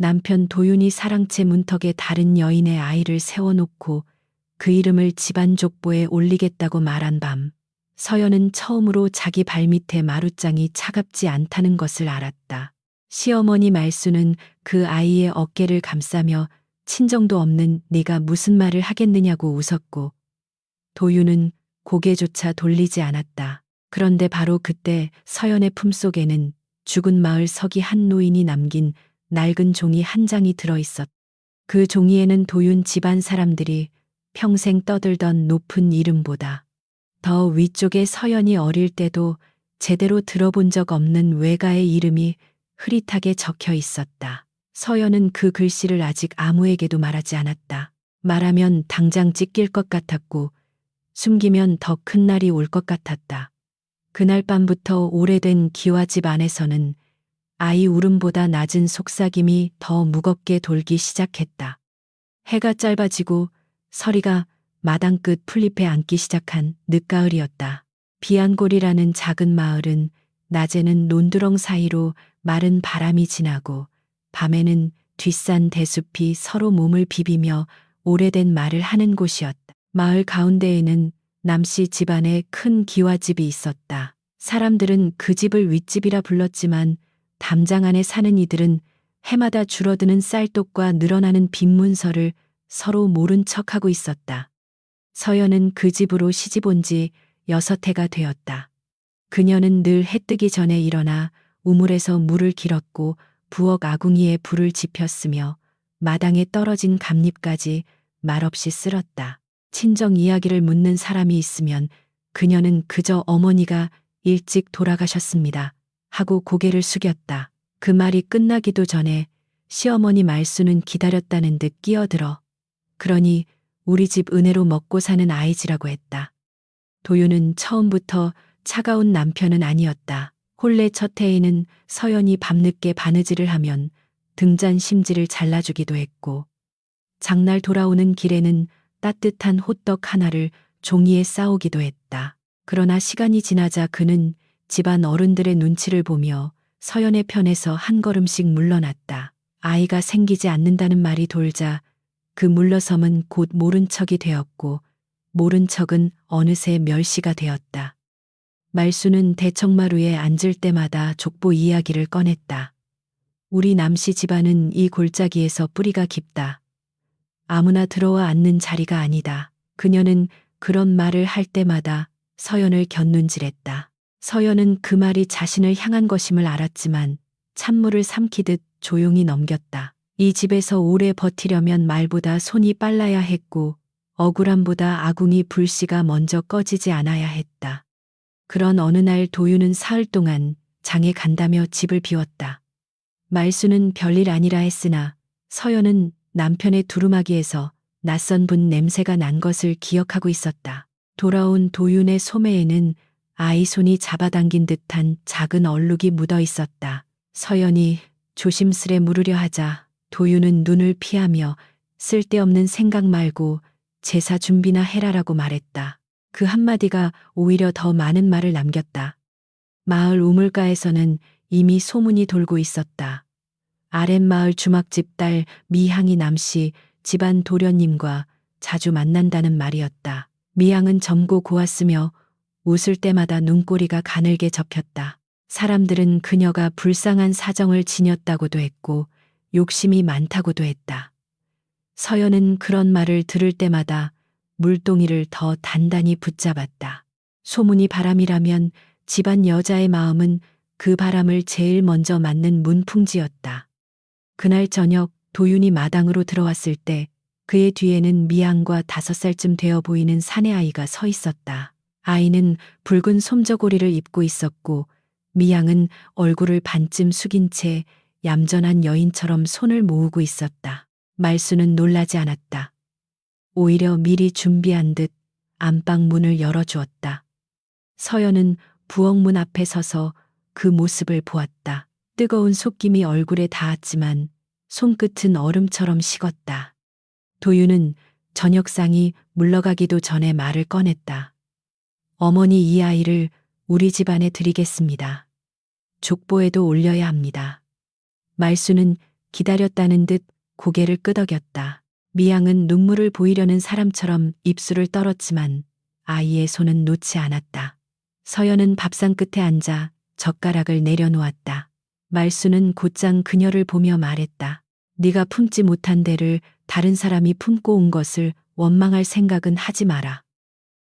남편 도윤이 사랑채 문턱에 다른 여인의 아이를 세워놓고 그 이름을 집안 족보에 올리겠다고 말한 밤, 서연은 처음으로 자기 발밑에 마루장이 차갑지 않다는 것을 알았다. 시어머니 말수는 그 아이의 어깨를 감싸며 친정도 없는 네가 무슨 말을 하겠느냐고 웃었고, 도윤은 고개조차 돌리지 않았다. 그런데 바로 그때 서연의 품속에는 죽은 마을 서기 한 노인이 남긴 낡은 종이 한 장이 들어있었다. 그 종이에는 도윤 집안 사람들이 평생 떠들던 높은 이름보다 더 위쪽에 서연이 어릴 때도 제대로 들어본 적 없는 외가의 이름이 흐릿하게 적혀 있었다. 서연은 그 글씨를 아직 아무에게도 말하지 않았다. 말하면 당장 찢길 것 같았고 숨기면 더 큰 날이 올 것 같았다. 그날 밤부터 오래된 기와집 안에서는 아이 울음보다 낮은 속삭임이 더 무겁게 돌기 시작했다. 해가 짧아지고 서리가 마당 끝 풀잎에 앉기 시작한 늦가을이었다. 비안골이라는 작은 마을은 낮에는 논두렁 사이로 마른 바람이 지나고 밤에는 뒷산 대숲이 서로 몸을 비비며 오래된 말을 하는 곳이었다. 마을 가운데에는 남씨 집안의 큰 기와집이 있었다. 사람들은 그 집을 윗집이라 불렀지만 담장 안에 사는 이들은 해마다 줄어드는 쌀독과 늘어나는 빈문서를 서로 모른 척하고 있었다. 서연은 그 집으로 시집 온 지 6해가 되었다. 그녀는 늘 해 뜨기 전에 일어나 우물에서 물을 길었고 부엌 아궁이에 불을 지폈으며 마당에 떨어진 감잎까지 말없이 쓸었다. 친정 이야기를 묻는 사람이 있으면 그녀는 그저 어머니가 일찍 돌아가셨습니다 하고 고개를 숙였다. 그 말이 끝나기도 전에 시어머니 말수는 기다렸다는 듯 끼어들어 그러니 우리 집 은혜로 먹고 사는 아이지라고 했다. 도윤은 처음부터 차가운 남편은 아니었다. 혼례 첫 해에는 서연이 밤늦게 바느질을 하면 등잔 심지를 잘라주기도 했고 장날 돌아오는 길에는 따뜻한 호떡 하나를 종이에 싸오기도 했다. 그러나 시간이 지나자 그는 집안 어른들의 눈치를 보며 서연의 편에서 한 걸음씩 물러났다. 아이가 생기지 않는다는 말이 돌자 그 물러섬은 곧 모른 척이 되었고 모른 척은 어느새 멸시가 되었다. 말수는 대청마루에 앉을 때마다 족보 이야기를 꺼냈다. 우리 남씨 집안은 이 골짜기에서 뿌리가 깊다. 아무나 들어와 앉는 자리가 아니다. 그녀는 그런 말을 할 때마다 서연을 곁눈질했다. 서연은 그 말이 자신을 향한 것임을 알았지만 찬물을 삼키듯 조용히 넘겼다. 이 집에서 오래 버티려면 말보다 손이 빨라야 했고 억울함보다 아궁이 불씨가 먼저 꺼지지 않아야 했다. 그런 어느 날 도윤은 사흘 동안 장에 간다며 집을 비웠다. 말수는 별일 아니라 했으나 서연은 남편의 두루마기에서 낯선 분 냄새가 난 것을 기억하고 있었다. 돌아온 도윤의 소매에는 아이 손이 잡아당긴 듯한 작은 얼룩이 묻어 있었다. 서연이 조심스레 물으려 하자 도윤은 눈을 피하며 쓸데없는 생각 말고 제사 준비나 해라라고 말했다. 그 한마디가 오히려 더 많은 말을 남겼다. 마을 우물가에서는 이미 소문이 돌고 있었다. 아랫마을 주막집 딸 미향이 남씨 집안 도련님과 자주 만난다는 말이었다. 미향은 젊고 고왔으며 웃을 때마다 눈꼬리가 가늘게 접혔다. 사람들은 그녀가 불쌍한 사정을 지녔다고도 했고 욕심이 많다고도 했다. 서연은 그런 말을 들을 때마다 물동이를 더 단단히 붙잡았다. 소문이 바람이라면 집안 여자의 마음은 그 바람을 제일 먼저 맞는 문풍지였다. 그날 저녁 도윤이 마당으로 들어왔을 때 그의 뒤에는 미향과 5살쯤 되어 보이는 사내아이가 서 있었다. 아이는 붉은 솜저고리를 입고 있었고 미향은 얼굴을 반쯤 숙인 채 얌전한 여인처럼 손을 모으고 있었다. 말수는 놀라지 않았다. 오히려 미리 준비한 듯 안방 문을 열어주었다. 서연은 부엌문 앞에 서서 그 모습을 보았다. 뜨거운 속김이 얼굴에 닿았지만 손끝은 얼음처럼 식었다. 도윤은 저녁상이 물러가기도 전에 말을 꺼냈다. 어머니 이 아이를 우리 집안에 드리겠습니다. 족보에도 올려야 합니다. 말수는 기다렸다는 듯 고개를 끄덕였다. 미양은 눈물을 보이려는 사람처럼 입술을 떨었지만 아이의 손은 놓지 않았다. 서연은 밥상 끝에 앉아 젓가락을 내려놓았다. 말수는 곧장 그녀를 보며 말했다. 네가 품지 못한 대를 다른 사람이 품고 온 것을 원망할 생각은 하지 마라.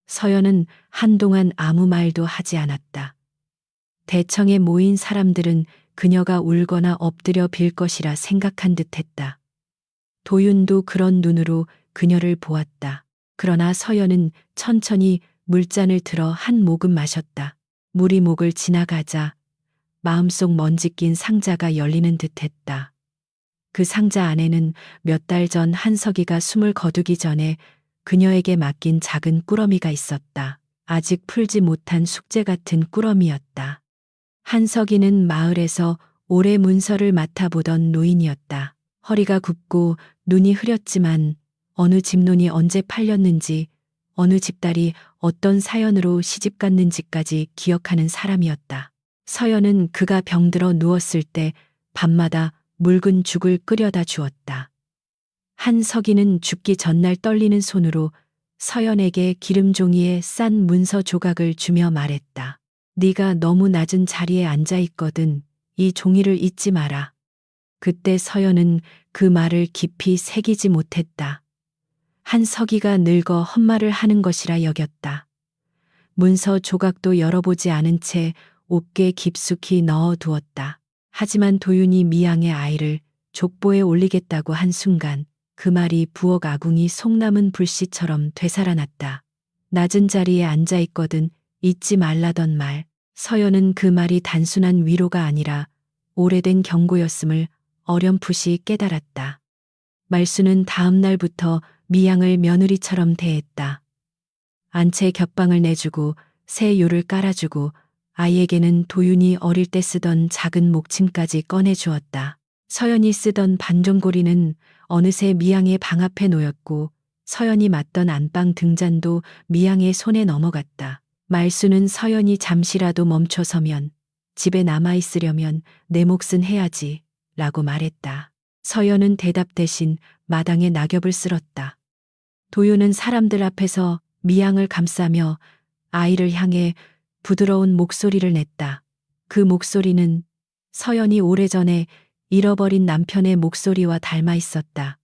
서연은 한동안 아무 말도 하지 않았다. 대청에 모인 사람들은 그녀가 울거나 엎드려 빌 것이라 생각한 듯했다. 도윤도 그런 눈으로 그녀를 보았다. 그러나 서연은 천천히 물잔을 들어 한 모금 마셨다. 물이 목을 지나가자 마음속 먼지 낀 상자가 열리는 듯했다. 그 상자 안에는 몇 달 전 한석이가 숨을 거두기 전에 그녀에게 맡긴 작은 꾸러미가 있었다. 아직 풀지 못한 숙제 같은 꾸러미였다. 한석이는 마을에서 오래 문서를 맡아보던 노인이었다. 허리가 굽고 눈이 흐렸지만 어느 집론이 언제 팔렸는지, 어느 집딸이 어떤 사연으로 시집 갔는지까지 기억하는 사람이었다. 서연은 그가 병들어 누웠을 때 밤마다 묽은 죽을 끓여다 주었다. 한석이는 죽기 전날 떨리는 손으로 서연에게 기름종이에 싼 문서 조각을 주며 말했다. 네가 너무 낮은 자리에 앉아 있거든. 이 종이를 잊지 마라. 그때 서연은 그 말을 깊이 새기지 못했다. 한석이가 늙어 헛말을 하는 것이라 여겼다. 문서 조각도 열어보지 않은 채 옥에 깊숙이 넣어 두었다. 하지만 도윤이 미양의 아이를 족보에 올리겠다고 한 순간 그 말이 부엌 아궁이 속남은 불씨처럼 되살아났다. 낮은 자리에 앉아 있거든 잊지 말라던 말. 서연은 그 말이 단순한 위로가 아니라 오래된 경고였음을 어렴풋이 깨달았다. 말수는 다음 날부터 미양을 며느리처럼 대했다. 안채 겹방을 내주고 새 요를 깔아주고 아이에게는 도윤이 어릴 때 쓰던 작은 목침까지 꺼내주었다. 서연이 쓰던 반종고리는 어느새 미양의 방 앞에 놓였고 서연이 맞던 안방 등잔도 미양의 손에 넘어갔다. 말수는 서연이 잠시라도 멈춰서면 집에 남아있으려면 내 몫은 해야지 라고 말했다. 서연은 대답 대신 마당에 낙엽을 쓸었다. 도윤은 사람들 앞에서 미양을 감싸며 아이를 향해 부드러운 목소리를 냈다. 그 목소리는 서연이 오래전에 잃어버린 남편의 목소리와 닮아 있었다.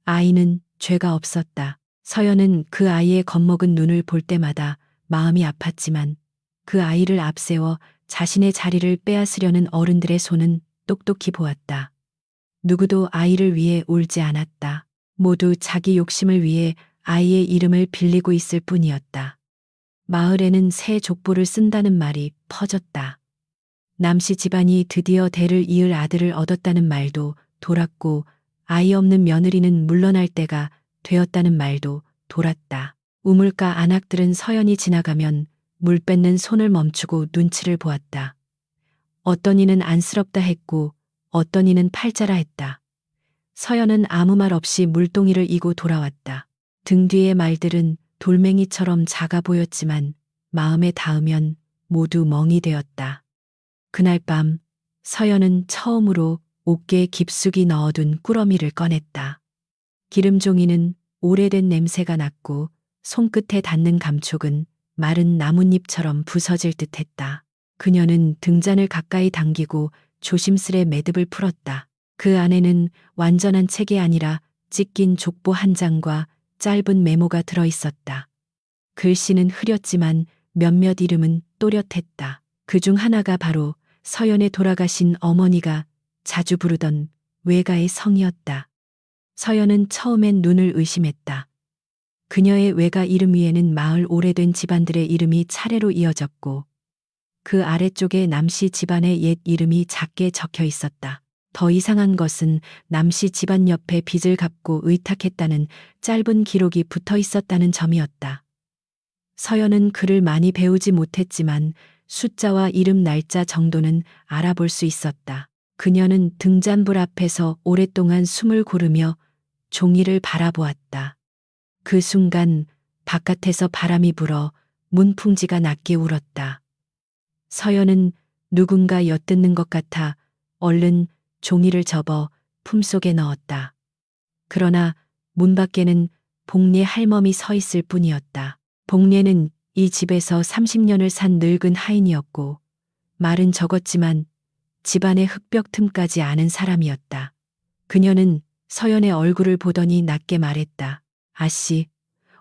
아이는 죄가 없었다. 서연은 그 아이의 겁먹은 눈을 볼 때마다 마음이 아팠지만 그 아이를 앞세워 자신의 자리를 빼앗으려는 어른들의 손은 똑똑히 보았다. 누구도 아이를 위해 울지 않았다. 모두 자기 욕심을 위해 아이의 이름을 빌리고 있을 뿐이었다. 마을에는 새 족보를 쓴다는 말이 퍼졌다. 남씨 집안이 드디어 대를 이을 아들을 얻었다는 말도 돌았고 아이 없는 며느리는 물러날 때가 되었다는 말도 돌았다. 우물가 안악들은 서연이 지나가면 물 뺏는 손을 멈추고 눈치를 보았다. 어떤 이는 안쓰럽다 했고 어떤 이는 팔자라 했다. 서연은 아무 말 없이 물동이를 이고 돌아왔다. 등 뒤의 말들은 돌멩이처럼 작아 보였지만 마음에 닿으면 모두 멍이 되었다. 그날 밤 서연은 처음으로 옥계에 깊숙이 넣어둔 꾸러미를 꺼냈다. 기름종이는 오래된 냄새가 났고 손끝에 닿는 감촉은 마른 나뭇잎처럼 부서질 듯했다. 그녀는 등잔을 가까이 당기고 조심스레 매듭을 풀었다. 그 안에는 완전한 책이 아니라 찢긴 족보 한 장과 짧은 메모가 들어 있었다. 글씨는 흐렸지만 몇몇 이름은 또렷했다. 그중 하나가 바로 서연의 돌아가신 어머니가 자주 부르던 외가의 성이었다. 서연은 처음엔 눈을 의심했다. 그녀의 외가 이름 위에는 마을 오래된 집안들의 이름이 차례로 이어졌고 그 아래쪽에 남씨 집안의 옛 이름이 작게 적혀 있었다. 더 이상한 것은 남씨 집안 옆에 빚을 갚고 의탁했다는 짧은 기록이 붙어 있었다는 점이었다. 서연은 글을 많이 배우지 못했지만 숫자와 이름 날짜 정도는 알아볼 수 있었다. 그녀는 등잔불 앞에서 오랫동안 숨을 고르며 종이를 바라보았다. 그 순간 바깥에서 바람이 불어 문풍지가 낮게 울었다. 서연은 누군가 엿듣는 것 같아 얼른 종이를 접어 품속에 넣었다. 그러나 문 밖에는 복례 할멈이 서 있을 뿐이었다. 복례는 이 집에서 30년을 산 늙은 하인이었고 말은 적었지만 집안의 흙벽 틈까지 아는 사람이었다. 그녀는 서연의 얼굴을 보더니 낮게 말했다. 아씨,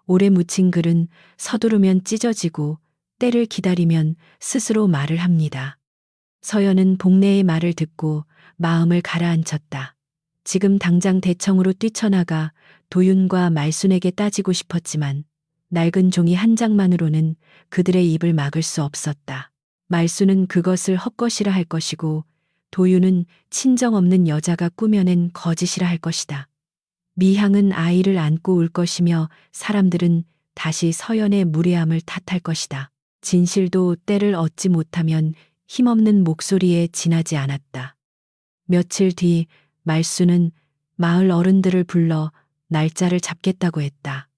오래 묻힌 글은 서두르면 찢어지고 때를 기다리면 스스로 말을 합니다. 서연은 복례의 말을 듣고 마음을 가라앉혔다. 지금 당장 대청으로 뛰쳐나가 도윤과 말순에게 따지고 싶었지만 낡은 종이 한 장만으로는 그들의 입을 막을 수 없었다. 말순은 그것을 헛것이라 할 것이고 도윤은 친정 없는 여자가 꾸며낸 거짓이라 할 것이다. 미향은 아이를 안고 울 것이며 사람들은 다시 서연의 무례함을 탓할 것이다. 진실도 때를 얻지 못하면 힘없는 목소리에 지나지 않았다. 며칠 뒤 말순은 마을 어른들을 불러 날짜를 잡겠다고 했다.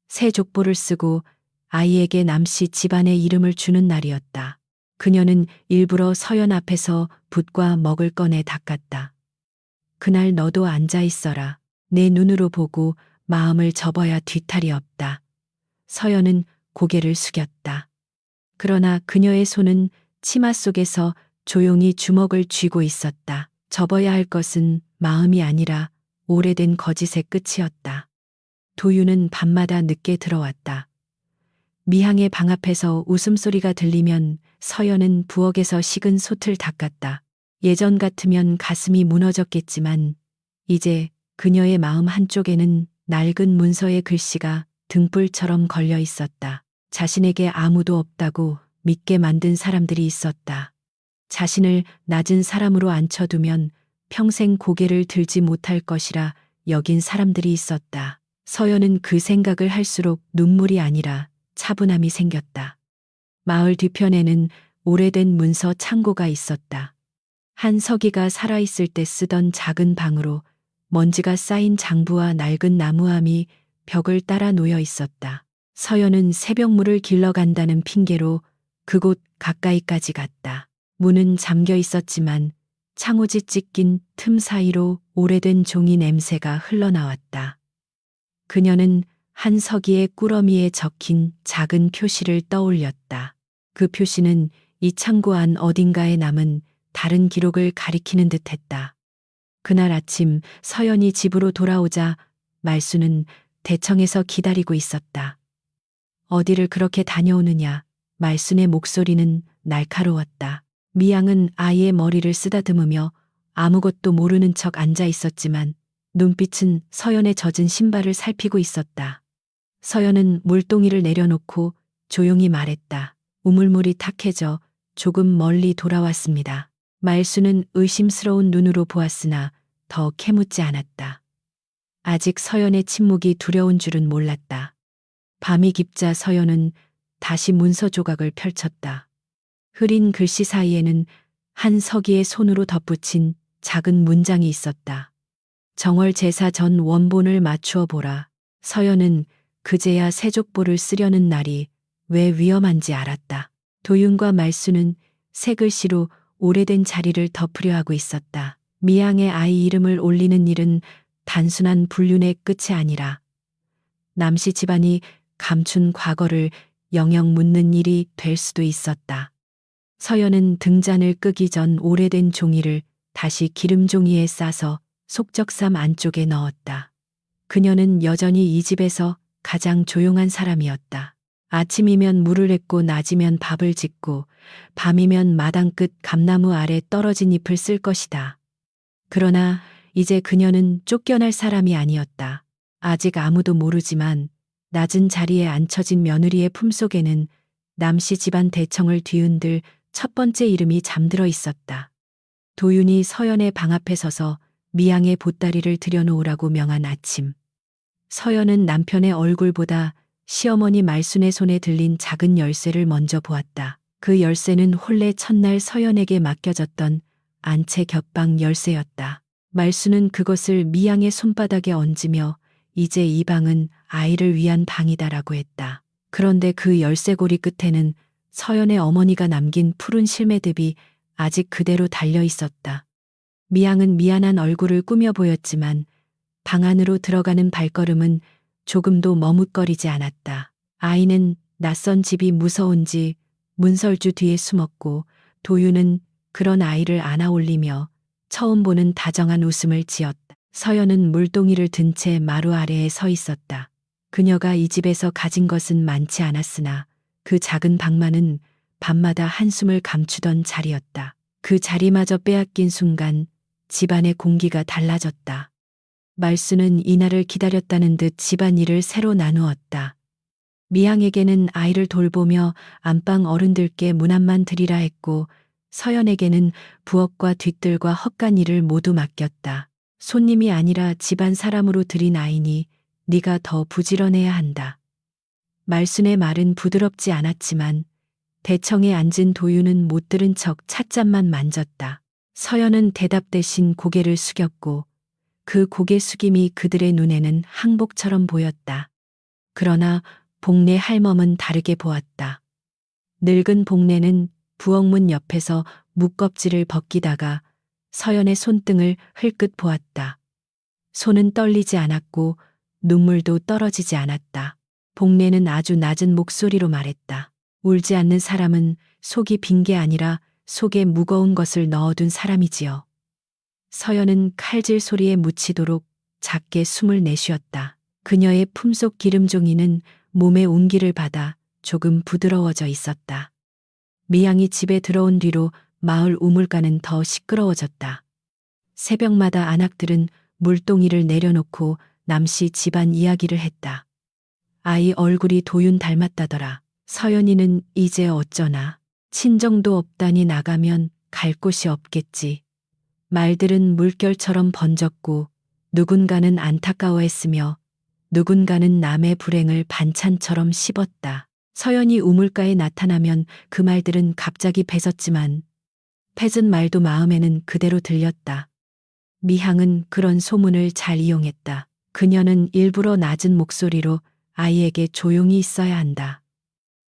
새 족보를 쓰고 아이에게 남씨 집안의 이름을 주는 날이었다. 그녀는 일부러 서연 앞에서 붓과 먹을 꺼내 닦았다. 그날 너도 앉아 있어라. 내 눈으로 보고 마음을 접어야 뒤탈이 없다. 서연은 고개를 숙였다. 그러나 그녀의 손은 치마 속에서 조용히 주먹을 쥐고 있었다. 접어야 할 것은 마음이 아니라 오래된 거짓의 끝이었다. 도윤은 밤마다 늦게 들어왔다. 미향의 방 앞에서 웃음소리가 들리면 서연은 부엌에서 식은 솥을 닦았다. 예전 같으면 가슴이 무너졌겠지만 이제 그녀의 마음 한쪽에는 낡은 문서의 글씨가 등불처럼 걸려 있었다. 자신에게 아무도 없다고 믿게 만든 사람들이 있었다. 자신을 낮은 사람으로 앉혀두면 평생 고개를 들지 못할 것이라 여긴 사람들이 있었다. 서연은 그 생각을 할수록 눈물이 아니라 차분함이 생겼다. 마을 뒤편에는 오래된 문서 창고가 있었다. 한 서기가 살아있을 때 쓰던 작은 방으로 먼지가 쌓인 장부와 낡은 나무함이 벽을 따라 놓여 있었다. 서연은 새벽물을 길러 간다는 핑계로 그곳 가까이까지 갔다. 문은 잠겨 있었지만 창호지 찢긴 틈 사이로 오래된 종이 냄새가 흘러나왔다. 그녀는 한 서기의 꾸러미에 적힌 작은 표시를 떠올렸다. 그 표시는 이 창고 안 어딘가에 남은 다른 기록을 가리키는 듯했다. 그날 아침 서연이 집으로 돌아오자 말순은 대청에서 기다리고 있었다. 어디를 그렇게 다녀오느냐? 말순의 목소리는 날카로웠다. 미양은 아이의 머리를 쓰다듬으며 아무것도 모르는 척 앉아 있었지만 눈빛은 서연의 젖은 신발을 살피고 있었다. 서연은 물동이를 내려놓고 조용히 말했다. 우물물이 탁해져 조금 멀리 돌아왔습니다. 말순은 의심스러운 눈으로 보았으나 더 캐묻지 않았다. 아직 서연의 침묵이 두려운 줄은 몰랐다. 밤이 깊자 서연은 다시 문서 조각을 펼쳤다. 흐린 글씨 사이에는 한 서기의 손으로 덧붙인 작은 문장이 있었다. 정월 제사 전 원본을 맞추어 보라. 서연은 그제야 새족보를 쓰려는 날이 왜 위험한지 알았다. 도윤과 말순은 새 글씨로 오래된 자리를 덮으려 하고 있었다. 미양의 아이 이름을 올리는 일은 단순한 불륜의 끝이 아니라 남씨 집안이 감춘 과거를 영영 묻는 일이 될 수도 있었다. 서연은 등잔을 끄기 전 오래된 종이를 다시 기름종이에 싸서 속적삼 안쪽에 넣었다. 그녀는 여전히 이 집에서 가장 조용한 사람이었다. 아침이면 물을 붓고 낮이면 밥을 짓고 밤이면 마당 끝 감나무 아래 떨어진 잎을 쓸 것이다. 그러나 이제 그녀는 쫓겨날 사람이 아니었다. 아직 아무도 모르지만 낮은 자리에 앉혀진 며느리의 품속에는 남씨 집안 대청을 뒤흔들 첫 번째 이름이 잠들어 있었다. 도윤이 서연의 방 앞에 서서 미양의 보따리를 들여놓으라고 명한 아침. 서연은 남편의 얼굴보다 시어머니 말순의 손에 들린 작은 열쇠를 먼저 보았다. 그 열쇠는 혼례 첫날 서연에게 맡겨졌던 안채 겹방 열쇠였다. 말순은 그것을 미양의 손바닥에 얹으며 이제 이 방은 아이를 위한 방이다라고 했다. 그런데 그 열쇠고리 끝에는 서연의 어머니가 남긴 푸른 실매듭이 아직 그대로 달려 있었다. 미향은 미안한 얼굴을 꾸며 보였지만 방 안으로 들어가는 발걸음은 조금도 머뭇거리지 않았다. 아이는 낯선 집이 무서운지 문설주 뒤에 숨었고 도유는 그런 아이를 안아 올리며 처음 보는 다정한 웃음을 지었다. 서연은 물동이를 든 채 마루 아래에 서 있었다. 그녀가 이 집에서 가진 것은 많지 않았으나 그 작은 방만은 밤마다 한숨을 감추던 자리였다. 그 자리마저 빼앗긴 순간 집안의 공기가 달라졌다. 말수는 이날을 기다렸다는 듯 집안일을 새로 나누었다. 미향에게는 아이를 돌보며 안방 어른들께 문안만 드리라 했고 서연에게는 부엌과 뒤뜰과 헛간 일을 모두 맡겼다. 손님이 아니라 집안 사람으로 들인 아이니 네가 더 부지런해야 한다. 말순의 말은 부드럽지 않았지만 대청에 앉은 도유는 못 들은 척 찻잔만 만졌다. 서연은 대답 대신 고개를 숙였고 그 고개 숙임이 그들의 눈에는 항복처럼 보였다. 그러나 복내 할멈은 다르게 보았다. 늙은 복내는 부엌문 옆에서 묵껍질을 벗기다가 서연의 손등을 흘끗 보았다. 손은 떨리지 않았고 눈물도 떨어지지 않았다. 복내는 아주 낮은 목소리로 말했다. 울지 않는 사람은 속이 빈 게 아니라 속에 무거운 것을 넣어둔 사람이지요. 서연은 칼질 소리에 묻히도록 작게 숨을 내쉬었다. 그녀의 품속 기름종이는 몸의 온기를 받아 조금 부드러워져 있었다. 미향이 집에 들어온 뒤로 마을 우물가는 더 시끄러워졌다. 새벽마다 안악들은 물동이를 내려놓고 남씨 집안 이야기를 했다. 아이 얼굴이 도윤 닮았다더라. 서연이는 이제 어쩌나. 친정도 없다니 나가면 갈 곳이 없겠지. 말들은 물결처럼 번졌고 누군가는 안타까워했으며 누군가는 남의 불행을 반찬처럼 씹었다. 서연이 우물가에 나타나면 그 말들은 갑자기 뱉었지만 뱉은 말도 마음에는 그대로 들렸다. 미향은 그런 소문을 잘 이용했다. 그녀는 일부러 낮은 목소리로 아이에게 조용히 있어야 한다.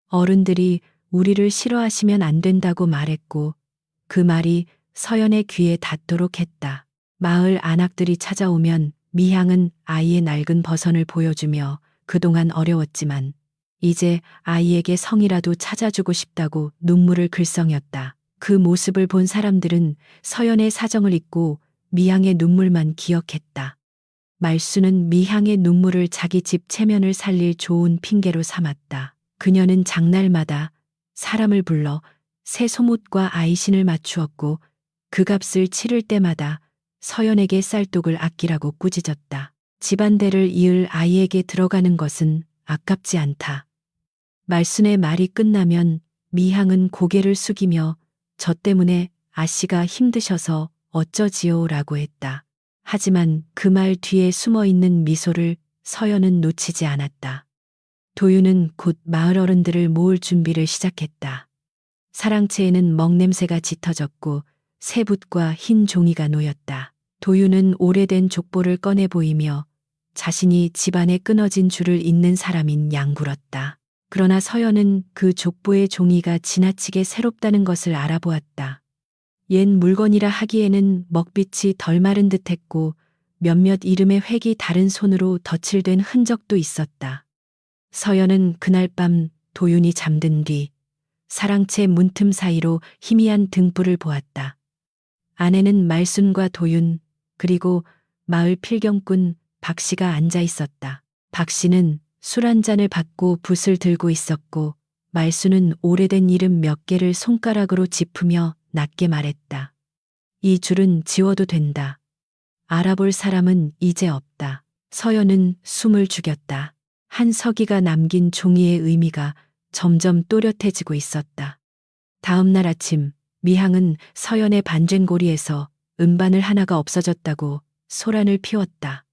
어른들이 우리를 싫어하시면 안 된다고 말했고 그 말이 서연의 귀에 닿도록 했다. 마을 안악들이 찾아오면 미향은 아이의 낡은 버선을 보여주며 그동안 어려웠지만 이제 아이에게 성이라도 찾아주고 싶다고 눈물을 글썽였다. 그 모습을 본 사람들은 서연의 사정을 잊고 미향의 눈물만 기억했다. 말수는 미향의 눈물을 자기 집 체면을 살릴 좋은 핑계로 삼았다. 그녀는 장날마다 사람을 불러 새 소못과 아이신을 맞추었고 그 값을 치를 때마다 서연에게 쌀독을 아끼라고 꾸짖었다. 집안대를 이을 아이에게 들어가는 것은 아깝지 않다. 말순의 말이 끝나면 미향은 고개를 숙이며 저 때문에 아씨가 힘드셔서 어쩌지요 라고 했다. 하지만 그 말 뒤에 숨어 있는 미소를 서연은 놓치지 않았다. 도유는 곧 마을 어른들을 모을 준비를 시작했다. 사랑채에는 먹냄새가 짙어졌고 새 붓과 흰 종이가 놓였다. 도유는 오래된 족보를 꺼내 보이며 자신이 집안에 끊어진 줄을 잇는 사람인 양굴었다. 그러나 서연은 그 족보의 종이가 지나치게 새롭다는 것을 알아보았다. 옛 물건이라 하기에는 먹빛이 덜 마른 듯했고 몇몇 이름의 획이 다른 손으로 덧칠된 흔적도 있었다. 서연은 그날 밤 도윤이 잠든 뒤 사랑채 문틈 사이로 희미한 등불을 보았다. 안에는 말순과 도윤 그리고 마을 필경꾼 박씨가 앉아 있었다. 박씨는 술 한 잔을 받고 붓을 들고 있었고 말순은 오래된 이름 몇 개를 손가락으로 짚으며 낮게 말했다. 이 줄은 지워도 된다. 알아볼 사람은 이제 없다. 서연은 숨을 죽였다. 한 서기가 남긴 종이의 의미가 점점 또렷해지고 있었다. 다음 날 아침 미향은 서연의 반쟁고리에서 음반을 하나가 없어졌다고 소란을 피웠다.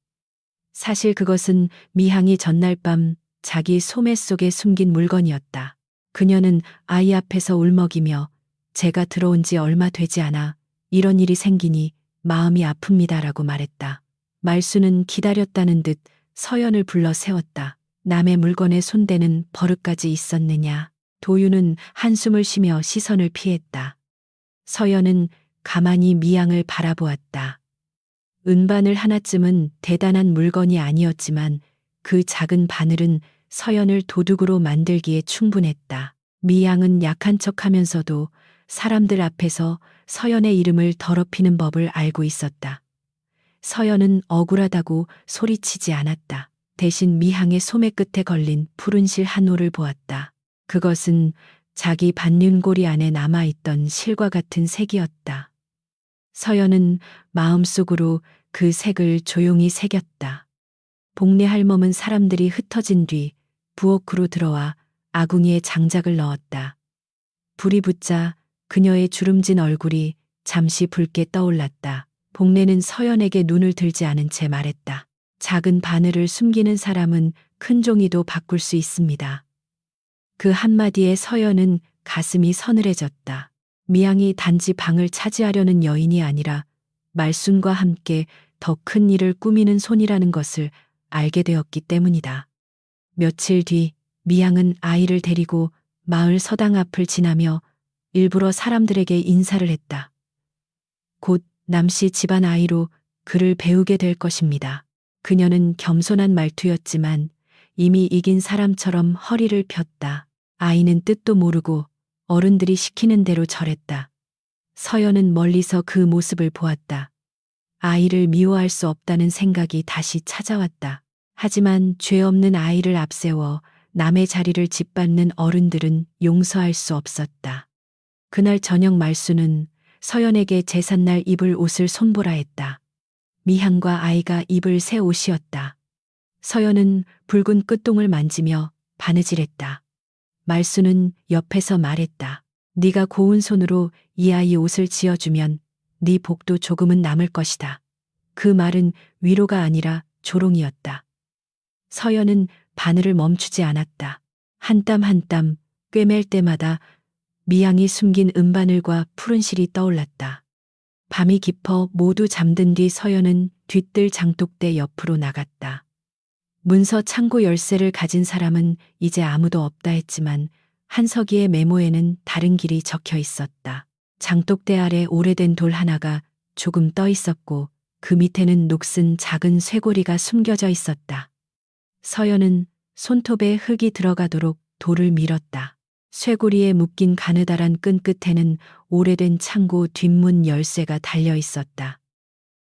사실 그것은 미향이 전날 밤 자기 소매 속에 숨긴 물건이었다. 그녀는 아이 앞에서 울먹이며 제가 들어온 지 얼마 되지 않아 이런 일이 생기니 마음이 아픕니다라고 말했다. 말수는 기다렸다는 듯 서연을 불러 세웠다. 남의 물건에 손대는 버릇까지 있었느냐. 도유는 한숨을 쉬며 시선을 피했다. 서연은 가만히 미양을 바라보았다. 은바늘 하나쯤은 대단한 물건이 아니었지만 그 작은 바늘은 서연을 도둑으로 만들기에 충분했다. 미양은 약한 척하면서도 사람들 앞에서 서연의 이름을 더럽히는 법을 알고 있었다. 서연은 억울하다고 소리치지 않았다. 대신 미향의 소매 끝에 걸린 푸른 실 한 올을 보았다. 그것은 자기 반윤고리 안에 남아있던 실과 같은 색이었다. 서연은 마음속으로 그 색을 조용히 새겼다. 복례 할멈은 사람들이 흩어진 뒤 부엌으로 들어와 아궁이에 장작을 넣었다. 불이 붙자 그녀의 주름진 얼굴이 잠시 붉게 떠올랐다. 복례는 서연에게 눈을 들지 않은 채 말했다. 작은 바늘을 숨기는 사람은 큰 종이도 바꿀 수 있습니다. 그 한마디에 서연은 가슴이 서늘해졌다. 미양이 단지 방을 차지하려는 여인이 아니라 말순과 함께 더 큰 일을 꾸미는 손이라는 것을 알게 되었기 때문이다. 며칠 뒤 미양은 아이를 데리고 마을 서당 앞을 지나며 일부러 사람들에게 인사를 했다. 곧 남씨 집안 아이로 글을 배우게 될 것입니다. 그녀는 겸손한 말투였지만 이미 이긴 사람처럼 허리를 폈다. 아이는 뜻도 모르고 어른들이 시키는 대로 절했다. 서연은 멀리서 그 모습을 보았다. 아이를 미워할 수 없다는 생각이 다시 찾아왔다. 하지만 죄 없는 아이를 앞세워 남의 자리를 짓밟는 어른들은 용서할 수 없었다. 그날 저녁 말수는 서연에게 제삿날 입을 옷을 손보라 했다. 미향과 아이가 입을 새 옷이었다. 서연은 붉은 끝동을 만지며 바느질했다. 말수는 옆에서 말했다. 네가 고운 손으로 이 아이 옷을 지어주면 네 복도 조금은 남을 것이다. 그 말은 위로가 아니라 조롱이었다. 서연은 바늘을 멈추지 않았다. 한 땀 한 땀 꿰맬 때마다 미양이 숨긴 은바늘과 푸른 실이 떠올랐다. 밤이 깊어 모두 잠든 뒤 서연은 뒤뜰 장독대 옆으로 나갔다. 문서 창고 열쇠를 가진 사람은 이제 아무도 없다 했지만 한석이의 메모에는 다른 길이 적혀 있었다. 장독대 아래 오래된 돌 하나가 조금 떠 있었고 그 밑에는 녹슨 작은 쇠고리가 숨겨져 있었다. 서연은 손톱에 흙이 들어가도록 돌을 밀었다. 쇠고리에 묶인 가느다란 끈 끝에는 오래된 창고 뒷문 열쇠가 달려 있었다.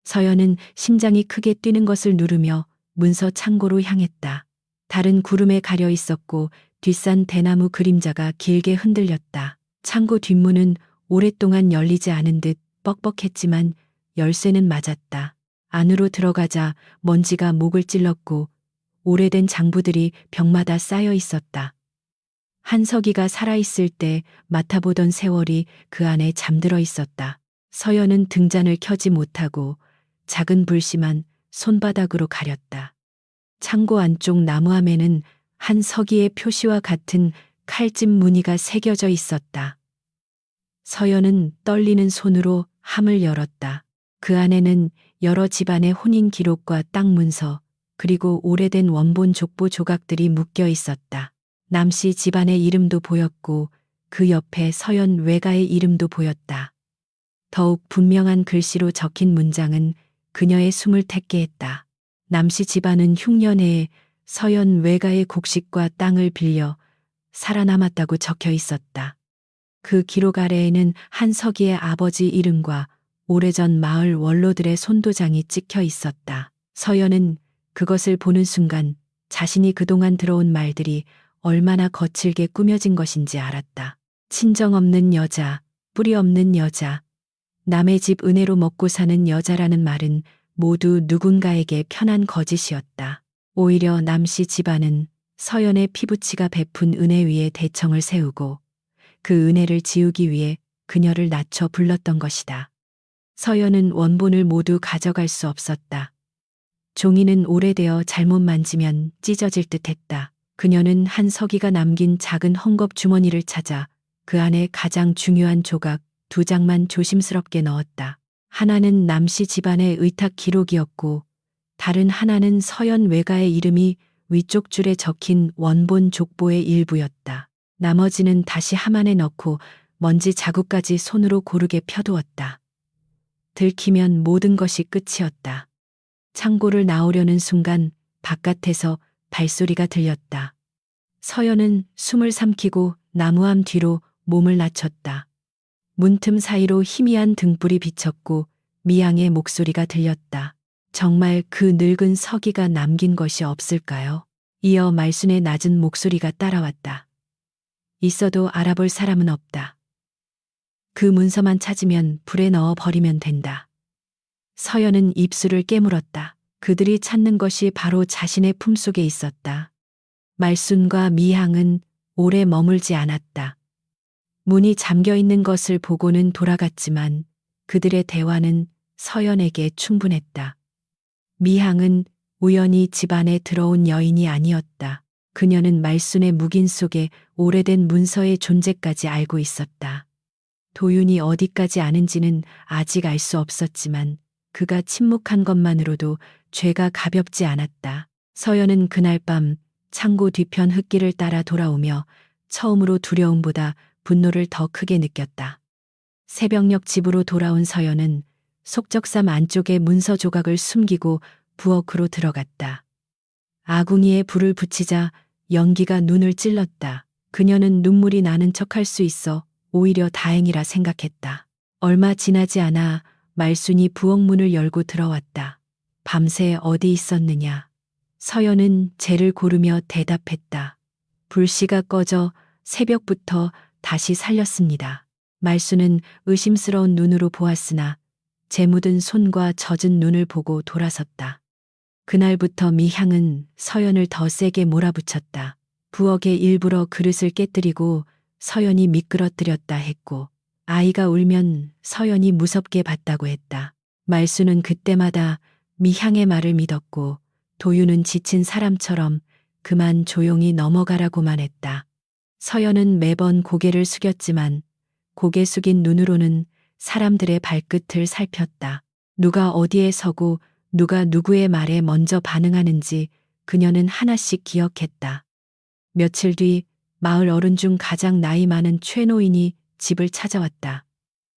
서연은 심장이 크게 뛰는 것을 누르며 문서 창고로 향했다. 달은 구름에 가려 있었고 뒷산 대나무 그림자가 길게 흔들렸다. 창고 뒷문은 오랫동안 열리지 않은 듯 뻑뻑했지만 열쇠는 맞았다. 안으로 들어가자 먼지가 목을 찔렀고 오래된 장부들이 벽마다 쌓여 있었다. 한석이가 살아있을 때 맡아보던 세월이 그 안에 잠들어 있었다. 서연은 등잔을 켜지 못하고 작은 불씨만 손바닥으로 가렸다. 창고 안쪽 나무함에는 한석이의 표시와 같은 칼집 무늬가 새겨져 있었다. 서연은 떨리는 손으로 함을 열었다. 그 안에는 여러 집안의 혼인 기록과 땅 문서, 그리고 오래된 원본 족보 조각들이 묶여 있었다. 남씨 집안의 이름도 보였고 그 옆에 서연 외가의 이름도 보였다. 더욱 분명한 글씨로 적힌 문장은 그녀의 숨을 텄게 했다. 남씨 집안은 흉년에 서연 외가의 곡식과 땅을 빌려 살아남았다고 적혀 있었다. 그 기록 아래에는 한석이의 아버지 이름과 오래전 마을 원로들의 손도장이 찍혀 있었다. 서연은 그것을 보는 순간 자신이 그동안 들어온 말들이 얼마나 거칠게 꾸며진 것인지 알았다. 친정 없는 여자, 뿌리 없는 여자, 남의 집 은혜로 먹고 사는 여자라는 말은 모두 누군가에게 편한 거짓이었다. 오히려 남씨 집안은 서연의 피부치가 베푼 은혜 위에 대청을 세우고 그 은혜를 지우기 위해 그녀를 낮춰 불렀던 것이다. 서연은 원본을 모두 가져갈 수 없었다. 종이는 오래되어 잘못 만지면 찢어질 듯 했다. 그녀는 한석이가 남긴 작은 헝겊 주머니를 찾아 그 안에 가장 중요한 조각 2장만 조심스럽게 넣었다. 하나는 남씨 집안의 의탁 기록이었고 다른 하나는 서연 외가의 이름이 위쪽 줄에 적힌 원본 족보의 일부였다. 나머지는 다시 함 안에 넣고 먼지 자국까지 손으로 고르게 펴두었다. 들키면 모든 것이 끝이었다. 창고를 나오려는 순간 바깥에서 발소리가 들렸다. 서연은 숨을 삼키고 나무암 뒤로 몸을 낮췄다. 문틈 사이로 희미한 등불이 비쳤고 미향의 목소리가 들렸다. 정말 그 늙은 서기가 남긴 것이 없을까요? 이어 말순의 낮은 목소리가 따라왔다. 있어도 알아볼 사람은 없다. 그 문서만 찾으면 불에 넣어 버리면 된다. 서연은 입술을 깨물었다. 그들이 찾는 것이 바로 자신의 품속에 있었다. 말순과 미향은 오래 머물지 않았다. 문이 잠겨 있는 것을 보고는 돌아갔지만 그들의 대화는 서연에게 충분했다. 미향은 우연히 집 안에 들어온 여인이 아니었다. 그녀는 말순의 묵인 속에 오래된 문서의 존재까지 알고 있었다. 도윤이 어디까지 아는지는 아직 알 수 없었지만 그가 침묵한 것만으로도 죄가 가볍지 않았다. 서연은 그날 밤 창고 뒤편 흙길을 따라 돌아오며 처음으로 두려움보다 분노를 더 크게 느꼈다. 새벽녘 집으로 돌아온 서연은 속적삼 안쪽에 문서 조각을 숨기고 부엌으로 들어갔다. 아궁이에 불을 붙이자 연기가 눈을 찔렀다. 그녀는 눈물이 나는 척할 수 있어 오히려 다행이라 생각했다. 얼마 지나지 않아 말순이 부엌 문을 열고 들어왔다. 밤새 어디 있었느냐? 서연은 쟤를 고르며 대답했다. 불씨가 꺼져 새벽부터 다시 살렸습니다. 말순은 의심스러운 눈으로 보았으나 재 묻은 손과 젖은 눈을 보고 돌아섰다. 그날부터 미향은 서연을 더 세게 몰아붙였다. 부엌에 일부러 그릇을 깨뜨리고 서연이 미끄러뜨렸다 했고 아이가 울면 서연이 무섭게 봤다고 했다. 말순은 그때마다 미향의 말을 믿었고 도윤은 지친 사람처럼 그만 조용히 넘어가라고만 했다. 서연은 매번 고개를 숙였지만 고개 숙인 눈으로는 사람들의 발끝을 살폈다. 누가 어디에 서고 누가 누구의 말에 먼저 반응하는지 그녀는 하나씩 기억했다. 며칠 뒤 마을 어른 중 가장 나이 많은 최노인이 집을 찾아왔다.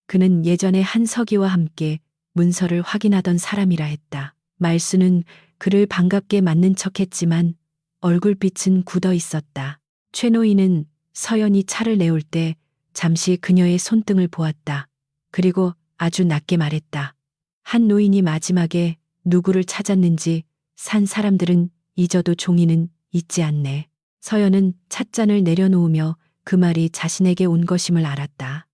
그는 예전에 한 서기와 함께 문서를 확인하던 사람이라 했다. 말수는 그를 반갑게 맞는 척했지만 얼굴빛은 굳어 있었다. 최노인은 서연이 차를 내올 때 잠시 그녀의 손등을 보았다. 그리고 아주 낮게 말했다. 한 노인이 마지막에 누구를 찾았는지 산 사람들은 잊어도 종이는 잊지 않네. 서연은 찻잔을 내려놓으며 그 말이 자신에게 온 것임을 알았다.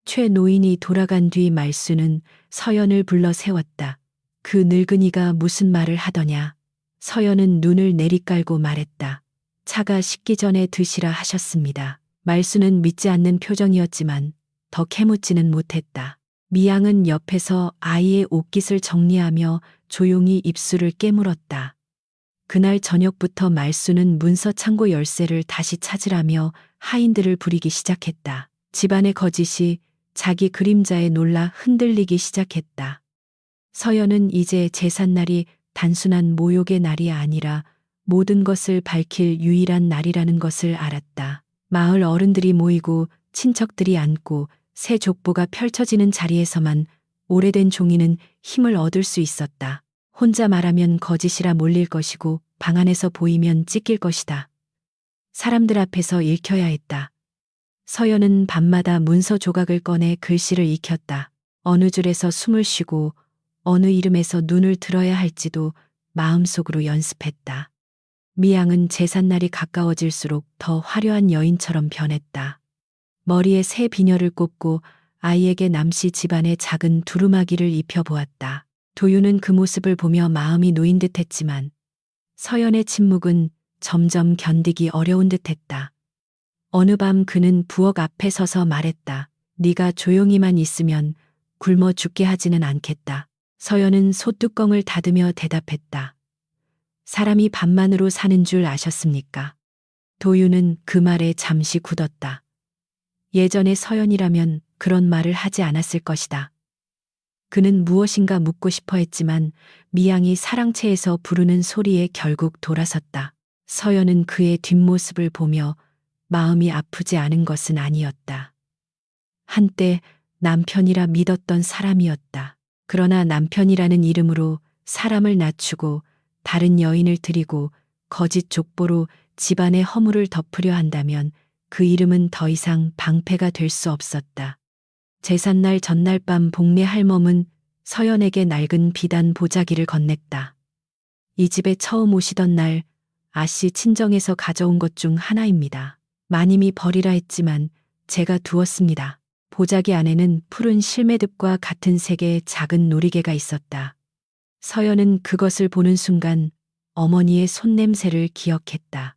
최 노인이 돌아간 뒤 말수는 서연을 불러 세웠다. 그 늙은이가 무슨 말을 하더냐. 서연은 눈을 내리깔고 말했다. 차가 식기 전에 드시라 하셨습니다. 말수는 믿지 않는 표정이었지만 더 캐묻지는 못했다. 미양은 옆에서 아이의 옷깃을 정리하며 조용히 입술을 깨물었다. 그날 저녁부터 말수는 문서 창고 열쇠를 다시 찾으라며 하인들을 부리기 시작했다. 집안의 거짓이 자기 그림자에 놀라 흔들리기 시작했다. 서연은 이제 제삿날이 단순한 모욕의 날이 아니라 모든 것을 밝힐 유일한 날이라는 것을 알았다. 마을 어른들이 모이고 친척들이 앉고 새 족보가 펼쳐지는 자리에서만 오래된 종이는 힘을 얻을 수 있었다. 혼자 말하면 거짓이라 몰릴 것이고 방 안에서 보이면 찢길 것이다. 사람들 앞에서 읽혀야 했다. 서연은 밤마다 문서 조각을 꺼내 글씨를 익혔다. 어느 줄에서 숨을 쉬고 어느 이름에서 눈을 들어야 할지도 마음속으로 연습했다. 미양은 제삿날이 가까워질수록 더 화려한 여인처럼 변했다. 머리에 새 비녀를 꽂고 아이에게 남씨 집안의 작은 두루마기를 입혀보았다. 도윤은 그 모습을 보며 마음이 놓인 듯했지만 서연의 침묵은 점점 견디기 어려운 듯했다. 어느 밤 그는 부엌 앞에 서서 말했다. 네가 조용히만 있으면 굶어 죽게 하지는 않겠다. 서연은 솥뚜껑을 닫으며 대답했다. 사람이 밥만으로 사는 줄 아셨습니까? 도윤은 그 말에 잠시 굳었다. 예전의 서연이라면 그런 말을 하지 않았을 것이다. 그는 무엇인가 묻고 싶어 했지만 미양이 사랑채에서 부르는 소리에 결국 돌아섰다. 서연은 그의 뒷모습을 보며 마음이 아프지 않은 것은 아니었다. 한때 남편이라 믿었던 사람이었다. 그러나 남편이라는 이름으로 사람을 낮추고 다른 여인을 들이고 거짓 족보로 집안의 허물을 덮으려 한다면 그 이름은 더 이상 방패가 될 수 없었다. 제삿날 전날 밤 복례 할멈은 서연에게 낡은 비단 보자기를 건넸다. 이 집에 처음 오시던 날 아씨 친정에서 가져온 것 중 하나입니다. 마님이 버리라 했지만 제가 두었습니다. 보자기 안에는 푸른 실매듭과 같은 색의 작은 놀이개가 있었다. 서연은 그것을 보는 순간 어머니의 손냄새를 기억했다.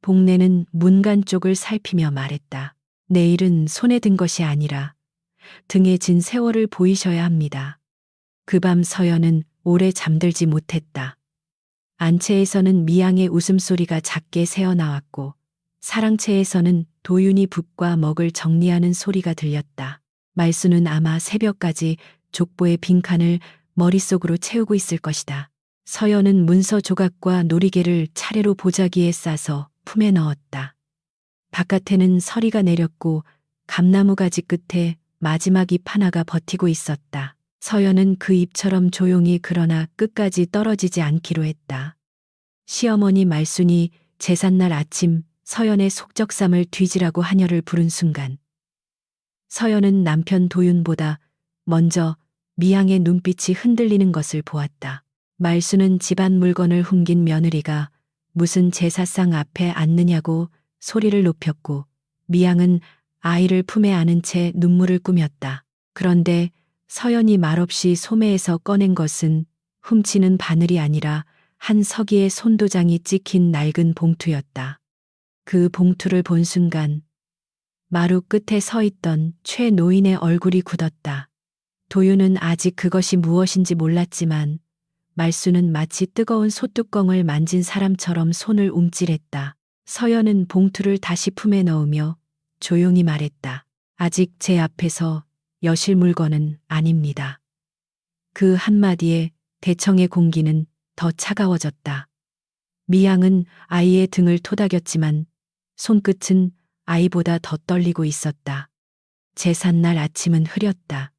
복례는 문간 쪽을 살피며 말했다. 내일은 손에 든 것이 아니라 등에 진 세월을 보이셔야 합니다. 그 밤 서연은 오래 잠들지 못했다. 안채에서는 미양의 웃음소리가 작게 새어나왔고 사랑채에서는 도윤이 붓과 먹을 정리하는 소리가 들렸다. 말수는 아마 새벽까지 족보의 빈칸을 머릿속으로 채우고 있을 것이다. 서연은 문서 조각과 놀이개를 차례로 보자기에 싸서 품에 넣었다. 바깥에는 서리가 내렸고 감나무 가지 끝에 마지막 잎 하나가 버티고 있었다. 서연은 그 잎처럼 조용히 그러나 끝까지 떨어지지 않기로 했다. 시어머니 말순이 제삿날 아침 서연의 속적삼을 뒤지라고 하녀를 부른 순간 서연은 남편 도윤보다 먼저 미양의 눈빛이 흔들리는 것을 보았다. 말순은 집안 물건을 훔긴 며느리가 무슨 제사상 앞에 앉느냐고 소리를 높였고 미양은 아이를 품에 안은 채 눈물을 꾸몄다. 그런데 서연이 말없이 소매에서 꺼낸 것은 훔치는 바늘이 아니라 한 서기의 손도장이 찍힌 낡은 봉투였다. 그 봉투를 본 순간 마루 끝에 서 있던 최 노인의 얼굴이 굳었다. 도윤은 아직 그것이 무엇인지 몰랐지만 말수는 마치 뜨거운 솥뚜껑을 만진 사람처럼 손을 움찔했다. 서연은 봉투를 다시 품에 넣으며 조용히 말했다. 아직 제 앞에서 여실 물건은 아닙니다. 그 한마디에 대청의 공기는 더 차가워졌다. 미양은 아이의 등을 토닥였지만 손끝은 아이보다 더 떨리고 있었다. 제삿날 아침은 흐렸다.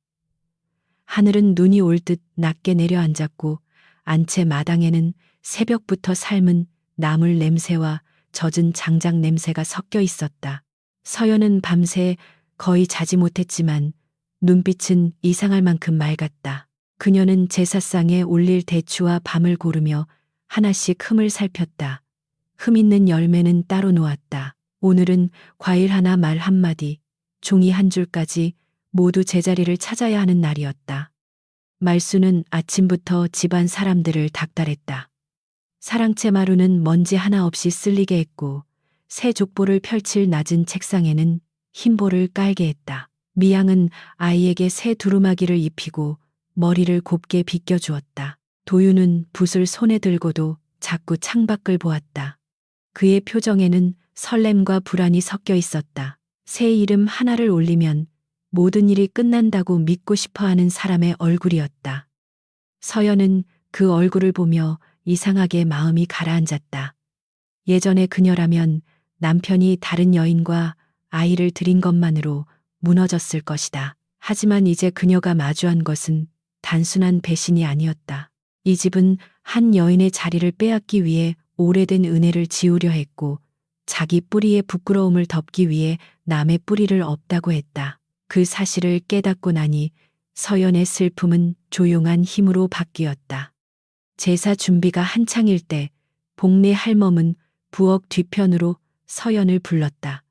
하늘은 눈이 올 듯 낮게 내려앉았고 안채 마당에는 새벽부터 삶은 나물 냄새와 젖은 장작 냄새가 섞여 있었다. 서연은 밤새 거의 자지 못했지만 눈빛은 이상할 만큼 맑았다. 그녀는 제사상에 올릴 대추와 밤을 고르며 하나씩 흠을 살폈다. 흠 있는 열매는 따로 놓았다. 오늘은 과일 하나 말 한마디, 종이 한 줄까지 모두 제자리를 찾아야 하는 날이었다. 말수는 아침부터 집안 사람들을 닥달했다. 사랑채 마루는 먼지 하나 없이 쓸리게 했고 새 족보를 펼칠 낮은 책상에는 흰볼을 깔게 했다. 미양은 아이에게 새 두루마기를 입히고 머리를 곱게 빗겨주었다. 도윤은 붓을 손에 들고도 자꾸 창밖을 보았다. 그의 표정에는 설렘과 불안이 섞여 있었다. 새 이름 하나를 올리면 모든 일이 끝난다고 믿고 싶어하는 사람의 얼굴이었다. 서연은 그 얼굴을 보며 이상하게 마음이 가라앉았다. 예전에 그녀라면 남편이 다른 여인과 아이를 들인 것만으로 무너졌을 것이다. 하지만 이제 그녀가 마주한 것은 단순한 배신이 아니었다. 이 집은 한 여인의 자리를 빼앗기 위해 오래된 은혜를 지우려 했고 자기 뿌리의 부끄러움을 덮기 위해 남의 뿌리를 없다고 했다. 그 사실을 깨닫고 나니 서연의 슬픔은 조용한 힘으로 바뀌었다. 제사 준비가 한창일 때 복례 할멈은 부엌 뒤편으로 서연을 불렀다.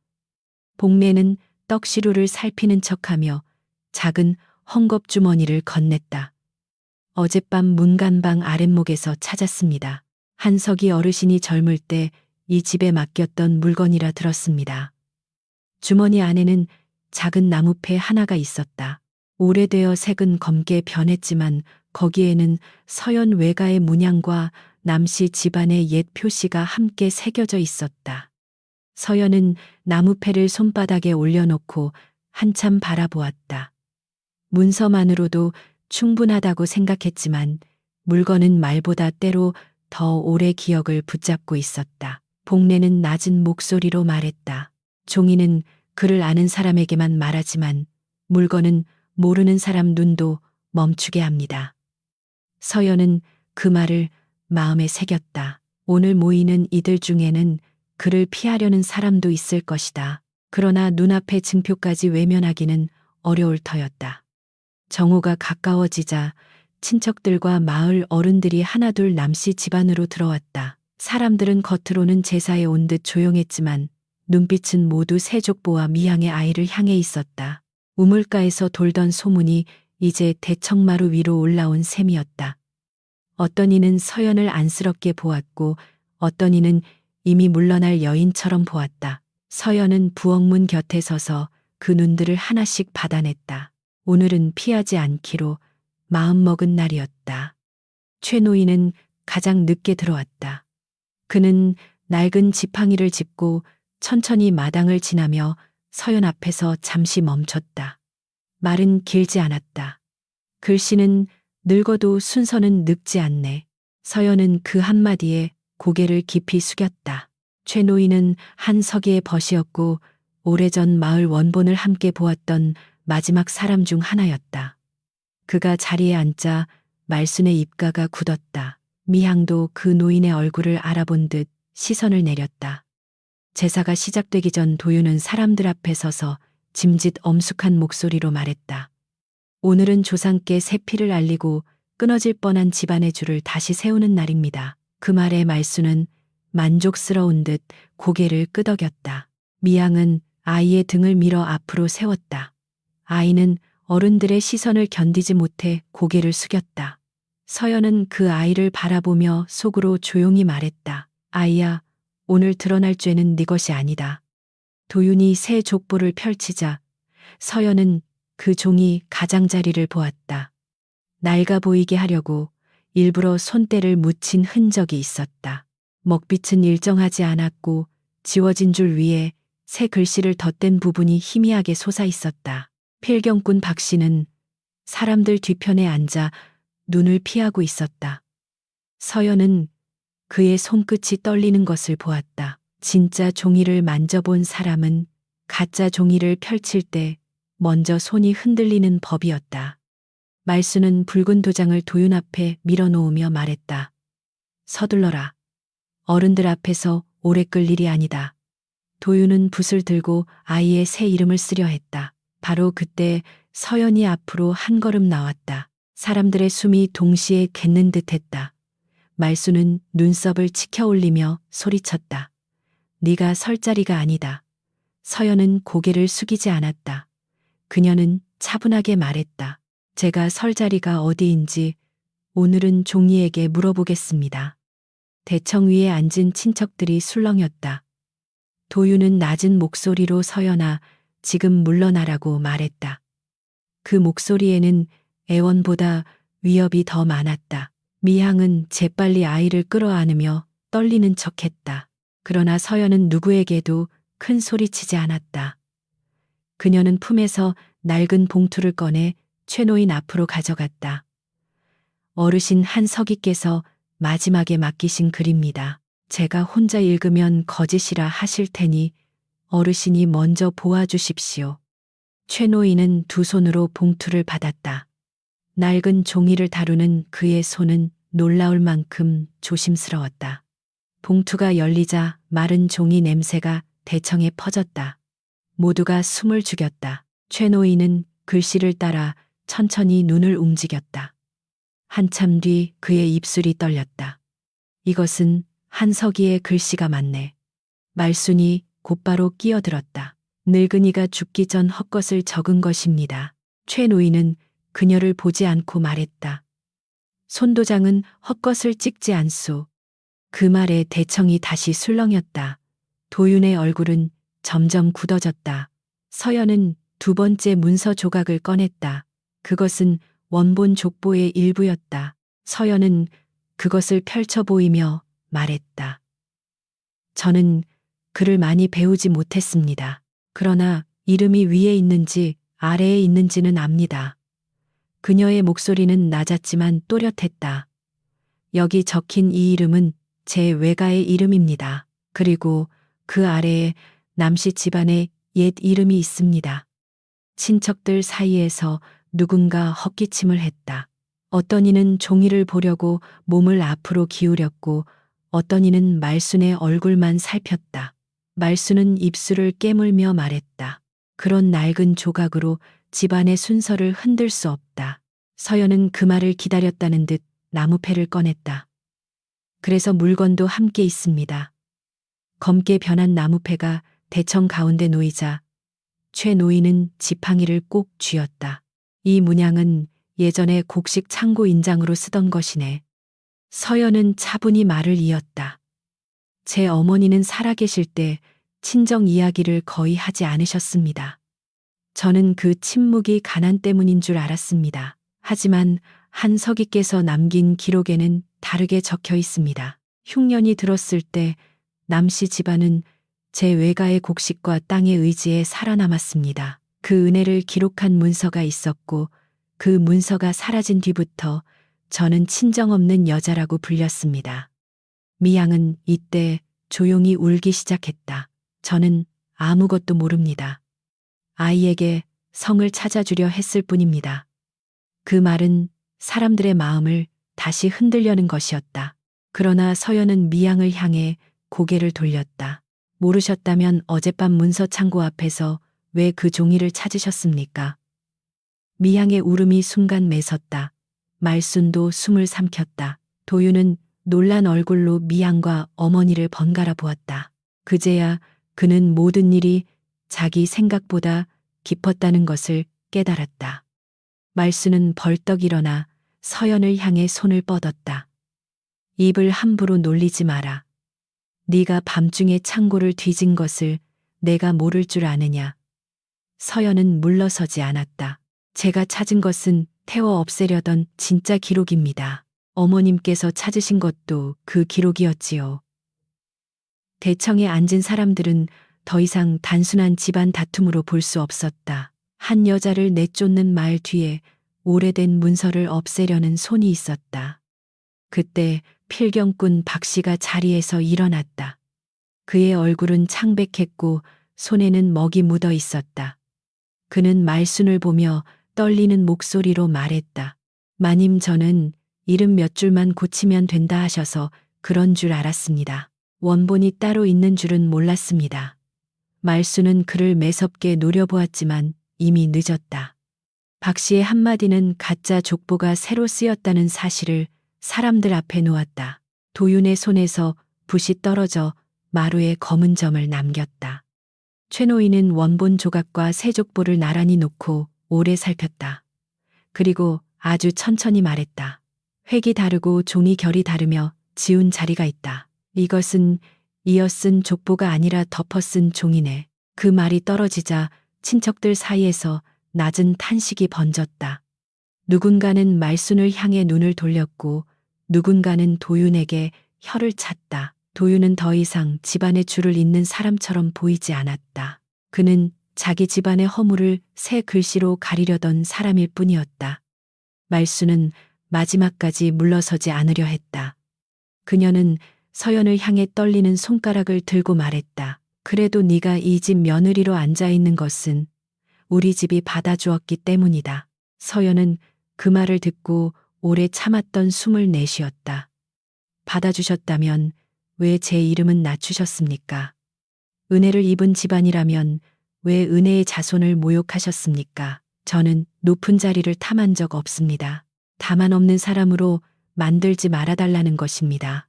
복례는 떡시루를 살피는 척하며 작은 헝겊주머니를 건넸다. 어젯밤 문간방 아랫목에서 찾았습니다. 한석이 어르신이 젊을 때 이 집에 맡겼던 물건이라 들었습니다. 주머니 안에는 작은 나무패 하나가 있었다. 오래되어 색은 검게 변했지만 거기에는 서연 외가의 문양과 남씨 집안의 옛 표시가 함께 새겨져 있었다. 서연은 나무패를 손바닥에 올려놓고 한참 바라보았다. 문서만으로도 충분하다고 생각했지만 물건은 말보다 때로 더 오래 기억을 붙잡고 있었다. 복례는 낮은 목소리로 말했다. 종이는 그를 아는 사람에게만 말하지만 물건은 모르는 사람 눈도 멈추게 합니다. 서연은 그 말을 마음에 새겼다. 오늘 모이는 이들 중에는 그를 피하려는 사람도 있을 것이다. 그러나 눈앞의 증표까지 외면하기는 어려울 터였다. 정오가 가까워지자 친척들과 마을 어른들이 하나둘 남씨 집안으로 들어왔다. 사람들은 겉으로는 제사에 온 듯 조용했지만 눈빛은 모두 세족보와 미향의 아이를 향해 있었다. 우물가에서 돌던 소문이 이제 대청마루 위로 올라온 셈이었다. 어떤 이는 서연을 안쓰럽게 보았고 어떤 이는 이미 물러날 여인처럼 보았다. 서연은 부엌문 곁에 서서 그 눈들을 하나씩 받아냈다. 오늘은 피하지 않기로 마음먹은 날이었다. 최 노인은 가장 늦게 들어왔다. 그는 낡은 지팡이를 짚고 천천히 마당을 지나며 서연 앞에서 잠시 멈췄다. 말은 길지 않았다. 글씨는 늙어도 순서는 늙지 않네. 서연은 그 한마디에 고개를 깊이 숙였다. 최 노인은 한 서기의 벗이었고 오래전 마을 원본을 함께 보았던 마지막 사람 중 하나였다. 그가 자리에 앉자 말순의 입가가 굳었다. 미향도 그 노인의 얼굴을 알아본 듯 시선을 내렸다. 제사가 시작되기 전 도윤은 사람들 앞에 서서 짐짓 엄숙한 목소리로 말했다. 오늘은 조상께 새 피를 알리고 끊어질 뻔한 집안의 줄을 다시 세우는 날입니다. 그 말에 말순은 만족스러운 듯 고개를 끄덕였다. 미향은 아이의 등을 밀어 앞으로 세웠다. 아이는 어른들의 시선을 견디지 못해 고개를 숙였다. 서연은 그 아이를 바라보며 속으로 조용히 말했다. 아이야, 오늘 드러날 죄는 네 것이 아니다. 도윤이 새 족보를 펼치자 서연은 그 종이 가장자리를 보았다. 낡아 보이게 하려고 일부러 손때를 묻힌 흔적이 있었다. 먹빛은 일정하지 않았고 지워진 줄 위에 새 글씨를 덧댄 부분이 희미하게 솟아 있었다. 필경꾼 박 씨는 사람들 뒤편에 앉아 눈을 피하고 있었다. 서연은 그의 손끝이 떨리는 것을 보았다. 진짜 종이를 만져본 사람은 가짜 종이를 펼칠 때 먼저 손이 흔들리는 법이었다. 말수는 붉은 도장을 도윤 앞에 밀어놓으며 말했다. 서둘러라. 어른들 앞에서 오래 끌 일이 아니다. 도윤은 붓을 들고 아이의 새 이름을 쓰려 했다. 바로 그때 서연이 앞으로 한 걸음 나왔다. 사람들의 숨이 동시에 갰는 듯했다. 말수는 눈썹을 치켜 올리며 소리쳤다. 네가 설 자리가 아니다. 서연은 고개를 숙이지 않았다. 그녀는 차분하게 말했다. 제가 설 자리가 어디인지 오늘은 종이에게 물어보겠습니다. 대청 위에 앉은 친척들이 술렁였다. 도윤은 낮은 목소리로 서연아, 지금 물러나라고 말했다. 그 목소리에는 애원보다 위협이 더 많았다. 미향은 재빨리 아이를 끌어안으며 떨리는 척했다. 그러나 서연은 누구에게도 큰 소리치지 않았다. 그녀는 품에서 낡은 봉투를 꺼내 최 노인 앞으로 가져갔다. 어르신 한석이께서 마지막에 맡기신 글입니다. 제가 혼자 읽으면 거짓이라 하실 테니 어르신이 먼저 보아주십시오. 최 노인은 두 손으로 봉투를 받았다. 낡은 종이를 다루는 그의 손은 놀라울 만큼 조심스러웠다. 봉투가 열리자 마른 종이 냄새가 대청에 퍼졌다. 모두가 숨을 죽였다. 최 노인은 글씨를 따라 천천히 눈을 움직였다. 한참 뒤 그의 입술이 떨렸다. 이것은 한석이의 글씨가 맞네. 말순이 곧바로 끼어들었다. 늙은이가 죽기 전 헛것을 적은 것입니다. 최 노인은 그녀를 보지 않고 말했다. 손도장은 헛것을 찍지 않소. 그 말에 대청이 다시 술렁였다. 도윤의 얼굴은 점점 굳어졌다. 서연은 두 번째 문서 조각을 꺼냈다. 그것은 원본 족보의 일부였다. 서연은 그것을 펼쳐 보이며 말했다. 저는 글을 많이 배우지 못했습니다. 그러나 이름이 위에 있는지 아래에 있는지는 압니다. 그녀의 목소리는 낮았지만 또렷했다. 여기 적힌 이 이름은 제 외가의 이름입니다. 그리고 그 아래에 남씨 집안의 옛 이름이 있습니다. 친척들 사이에서 누군가 헛기침을 했다. 어떤 이는 종이를 보려고 몸을 앞으로 기울였고 어떤 이는 말순의 얼굴만 살폈다. 말순은 입술을 깨물며 말했다. 그런 낡은 조각으로 집안의 순서를 흔들 수 없다. 서연은 그 말을 기다렸다는 듯 나무패를 꺼냈다. 그래서 물건도 함께 있습니다. 검게 변한 나무패가 대청 가운데 놓이자 최 노인은 지팡이를 꼭 쥐었다. 이 문양은 예전에 곡식 창고 인장으로 쓰던 것이네. 서연은 차분히 말을 이었다. 제 어머니는 살아계실 때 친정 이야기를 거의 하지 않으셨습니다. 저는 그 침묵이 가난 때문인 줄 알았습니다. 하지만 한석이께서 남긴 기록에는 다르게 적혀 있습니다. 흉년이 들었을 때 남씨 집안은 제 외가의 곡식과 땅의 의지에 살아남았습니다. 그 은혜를 기록한 문서가 있었고 그 문서가 사라진 뒤부터 저는 친정 없는 여자라고 불렸습니다. 미양은 이때 조용히 울기 시작했다. 저는 아무것도 모릅니다. 아이에게 성을 찾아주려 했을 뿐입니다. 그 말은 사람들의 마음을 다시 흔들려는 것이었다. 그러나 서연은 미양을 향해 고개를 돌렸다. 모르셨다면 어젯밤 문서 창고 앞에서 왜 그 종이를 찾으셨습니까? 미양의 울음이 순간 맺었다. 말순도 숨을 삼켰다. 도윤은 놀란 얼굴로 미양과 어머니를 번갈아 보았다. 그제야 그는 모든 일이 자기 생각보다 깊었다는 것을 깨달았다. 말순은 벌떡 일어나 서연을 향해 손을 뻗었다. 입을 함부로 놀리지 마라. 네가 밤중에 창고를 뒤진 것을 내가 모를 줄 아느냐. 서연은 물러서지 않았다. 제가 찾은 것은 태워 없애려던 진짜 기록입니다. 어머님께서 찾으신 것도 그 기록이었지요. 대청에 앉은 사람들은 더 이상 단순한 집안 다툼으로 볼 수 없었다. 한 여자를 내쫓는 말 뒤에 오래된 문서를 없애려는 손이 있었다. 그때 필경꾼 박 씨가 자리에서 일어났다. 그의 얼굴은 창백했고 손에는 먹이 묻어 있었다. 그는 말순을 보며 떨리는 목소리로 말했다. 마님, 저는 이름 몇 줄만 고치면 된다 하셔서 그런 줄 알았습니다. 원본이 따로 있는 줄은 몰랐습니다. 말순은 그를 매섭게 노려보았지만 이미 늦었다. 박 씨의 한마디는 가짜 족보가 새로 쓰였다는 사실을 사람들 앞에 놓았다. 도윤의 손에서 붓이 떨어져 마루에 검은 점을 남겼다. 최 노인은 원본 조각과 새 족보를 나란히 놓고 오래 살폈다. 그리고 아주 천천히 말했다. 획이 다르고 종이 결이 다르며 지운 자리가 있다. 이것은 이어 쓴 족보가 아니라 덮어 쓴 종이네. 그 말이 떨어지자 친척들 사이에서 낮은 탄식이 번졌다. 누군가는 말순을 향해 눈을 돌렸고 누군가는 도윤에게 혀를 찼다. 도윤은 더 이상 집안의 줄을 잇는 사람처럼 보이지 않았다. 그는 자기 집안의 허물을 새 글씨로 가리려던 사람일 뿐이었다. 말순은 마지막까지 물러서지 않으려 했다. 그녀는 서연을 향해 떨리는 손가락을 들고 말했다. 그래도 네가 이 집 며느리로 앉아있는 것은 우리 집이 받아주었기 때문이다. 서연은 그 말을 듣고 오래 참았던 숨을 내쉬었다. 받아주셨다면 왜 제 이름은 낮추셨습니까? 은혜를 입은 집안이라면 왜 은혜의 자손을 모욕하셨습니까? 저는 높은 자리를 탐한 적 없습니다. 다만 없는 사람으로 만들지 말아달라는 것입니다.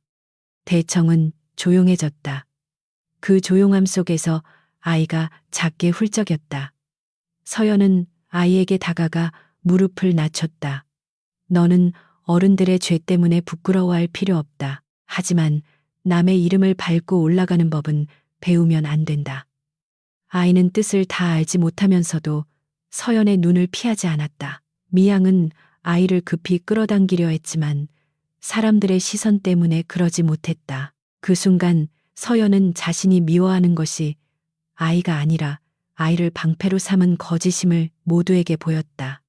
대청은 조용해졌다. 그 조용함 속에서 아이가 작게 훌쩍였다. 서연은 아이에게 다가가 무릎을 낮췄다. 너는 어른들의 죄 때문에 부끄러워할 필요 없다. 하지만 남의 이름을 밟고 올라가는 법은 배우면 안 된다. 아이는 뜻을 다 알지 못하면서도 서연의 눈을 피하지 않았다. 미양은 아이를 급히 끌어당기려 했지만 사람들의 시선 때문에 그러지 못했다. 그 순간 서연은 자신이 미워하는 것이 아이가 아니라 아이를 방패로 삼은 거짓임을 모두에게 보였다.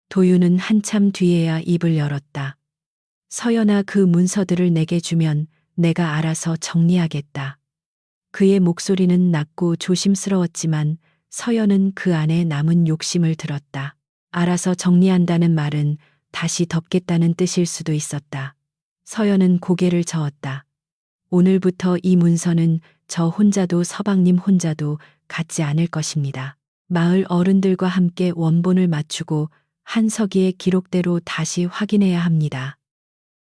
도윤은 한참 뒤에야 입을 열었다. 서연아, 그 문서들을 내게 주면 내가 알아서 정리하겠다. 그의 목소리는 낮고 조심스러웠지만 서연은 그 안에 남은 욕심을 들었다. 알아서 정리한다는 말은 다시 덮겠다는 뜻일 수도 있었다. 서연은 고개를 저었다. 오늘부터 이 문서는 저 혼자도 서방님 혼자도 갖지 않을 것입니다. 마을 어른들과 함께 원본을 맞추고 한 서기의 기록대로 다시 확인해야 합니다.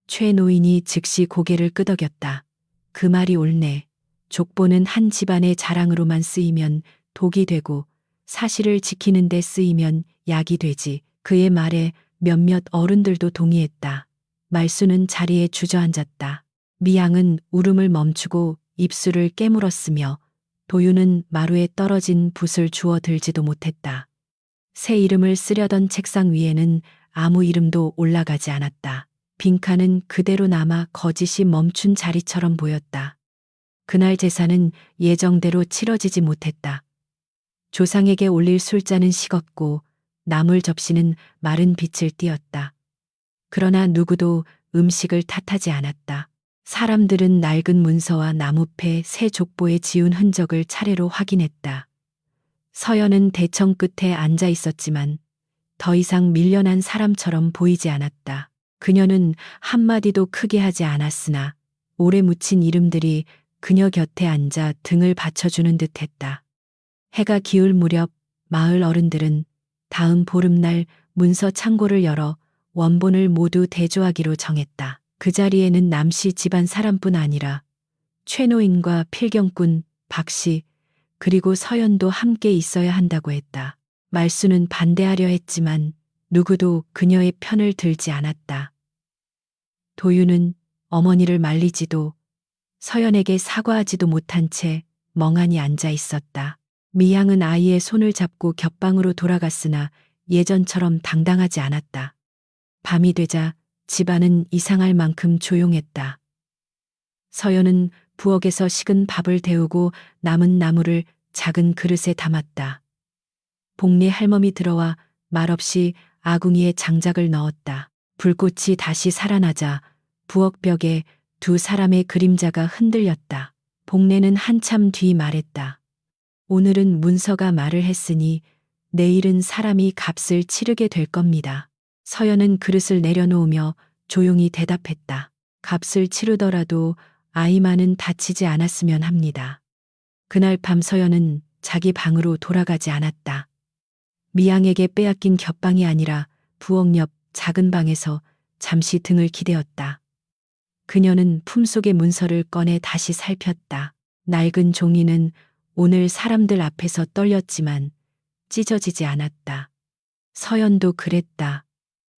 최 노인이 즉시 고개를 끄덕였다. 그 말이 옳네. 족보는 한 집안의 자랑으로만 쓰이면 독이 되고 사실을 지키는 데 쓰이면 약이 되지. 그의 말에 몇몇 어른들도 동의했다. 말수는 자리에 주저앉았다. 미양은 울음을 멈추고 입술을 깨물었으며 도유는 마루에 떨어진 붓을 주워 들지도 못했다. 새 이름을 쓰려던 책상 위에는 아무 이름도 올라가지 않았다. 빈칸은 그대로 남아 거짓이 멈춘 자리처럼 보였다. 그날 제사는 예정대로 치러지지 못했다. 조상에게 올릴 술잔은 식었고 나물 접시는 마른 빛을 띄었다. 그러나 누구도 음식을 탓하지 않았다. 사람들은 낡은 문서와 나무패 새 족보에 지운 흔적을 차례로 확인했다. 서연은 대청 끝에 앉아 있었지만 더 이상 밀려난 사람처럼 보이지 않았다. 그녀는 한마디도 크게 하지 않았으나 오래 묻힌 이름들이 그녀 곁에 앉아 등을 받쳐주는 듯 했다. 해가 기울 무렵 마을 어른들은 다음 보름날 문서 창고를 열어 원본을 모두 대조하기로 정했다. 그 자리에는 남씨 집안 사람뿐 아니라 최노인과 필경꾼, 박씨, 그리고 서연도 함께 있어야 한다고 했다. 말수는 반대하려 했지만 누구도 그녀의 편을 들지 않았다. 도유는 어머니를 말리지도 서연에게 사과하지도 못한 채 멍하니 앉아 있었다. 미양은 아이의 손을 잡고 곁방으로 돌아갔으나 예전처럼 당당하지 않았다. 밤이 되자 집안은 이상할 만큼 조용했다. 서연은 부엌에서 식은 밥을 데우고 남은 나물을 작은 그릇에 담았다. 복리 할멈이 들어와 말없이 아궁이에 장작을 넣었다. 불꽃이 다시 살아나자 부엌벽에 두 사람의 그림자가 흔들렸다. 복례는 한참 뒤 말했다. 오늘은 문서가 말을 했으니 내일은 사람이 값을 치르게 될 겁니다. 서연은 그릇을 내려놓으며 조용히 대답했다. 값을 치르더라도 아이만은 다치지 않았으면 합니다. 그날 밤 서연은 자기 방으로 돌아가지 않았다. 미양에게 빼앗긴 곁방이 아니라 부엌 옆 작은 방에서 잠시 등을 기대었다. 그녀는 품속의 문서를 꺼내 다시 살폈다. 낡은 종이는 오늘 사람들 앞에서 떨렸지만 찢어지지 않았다. 서연도 그랬다.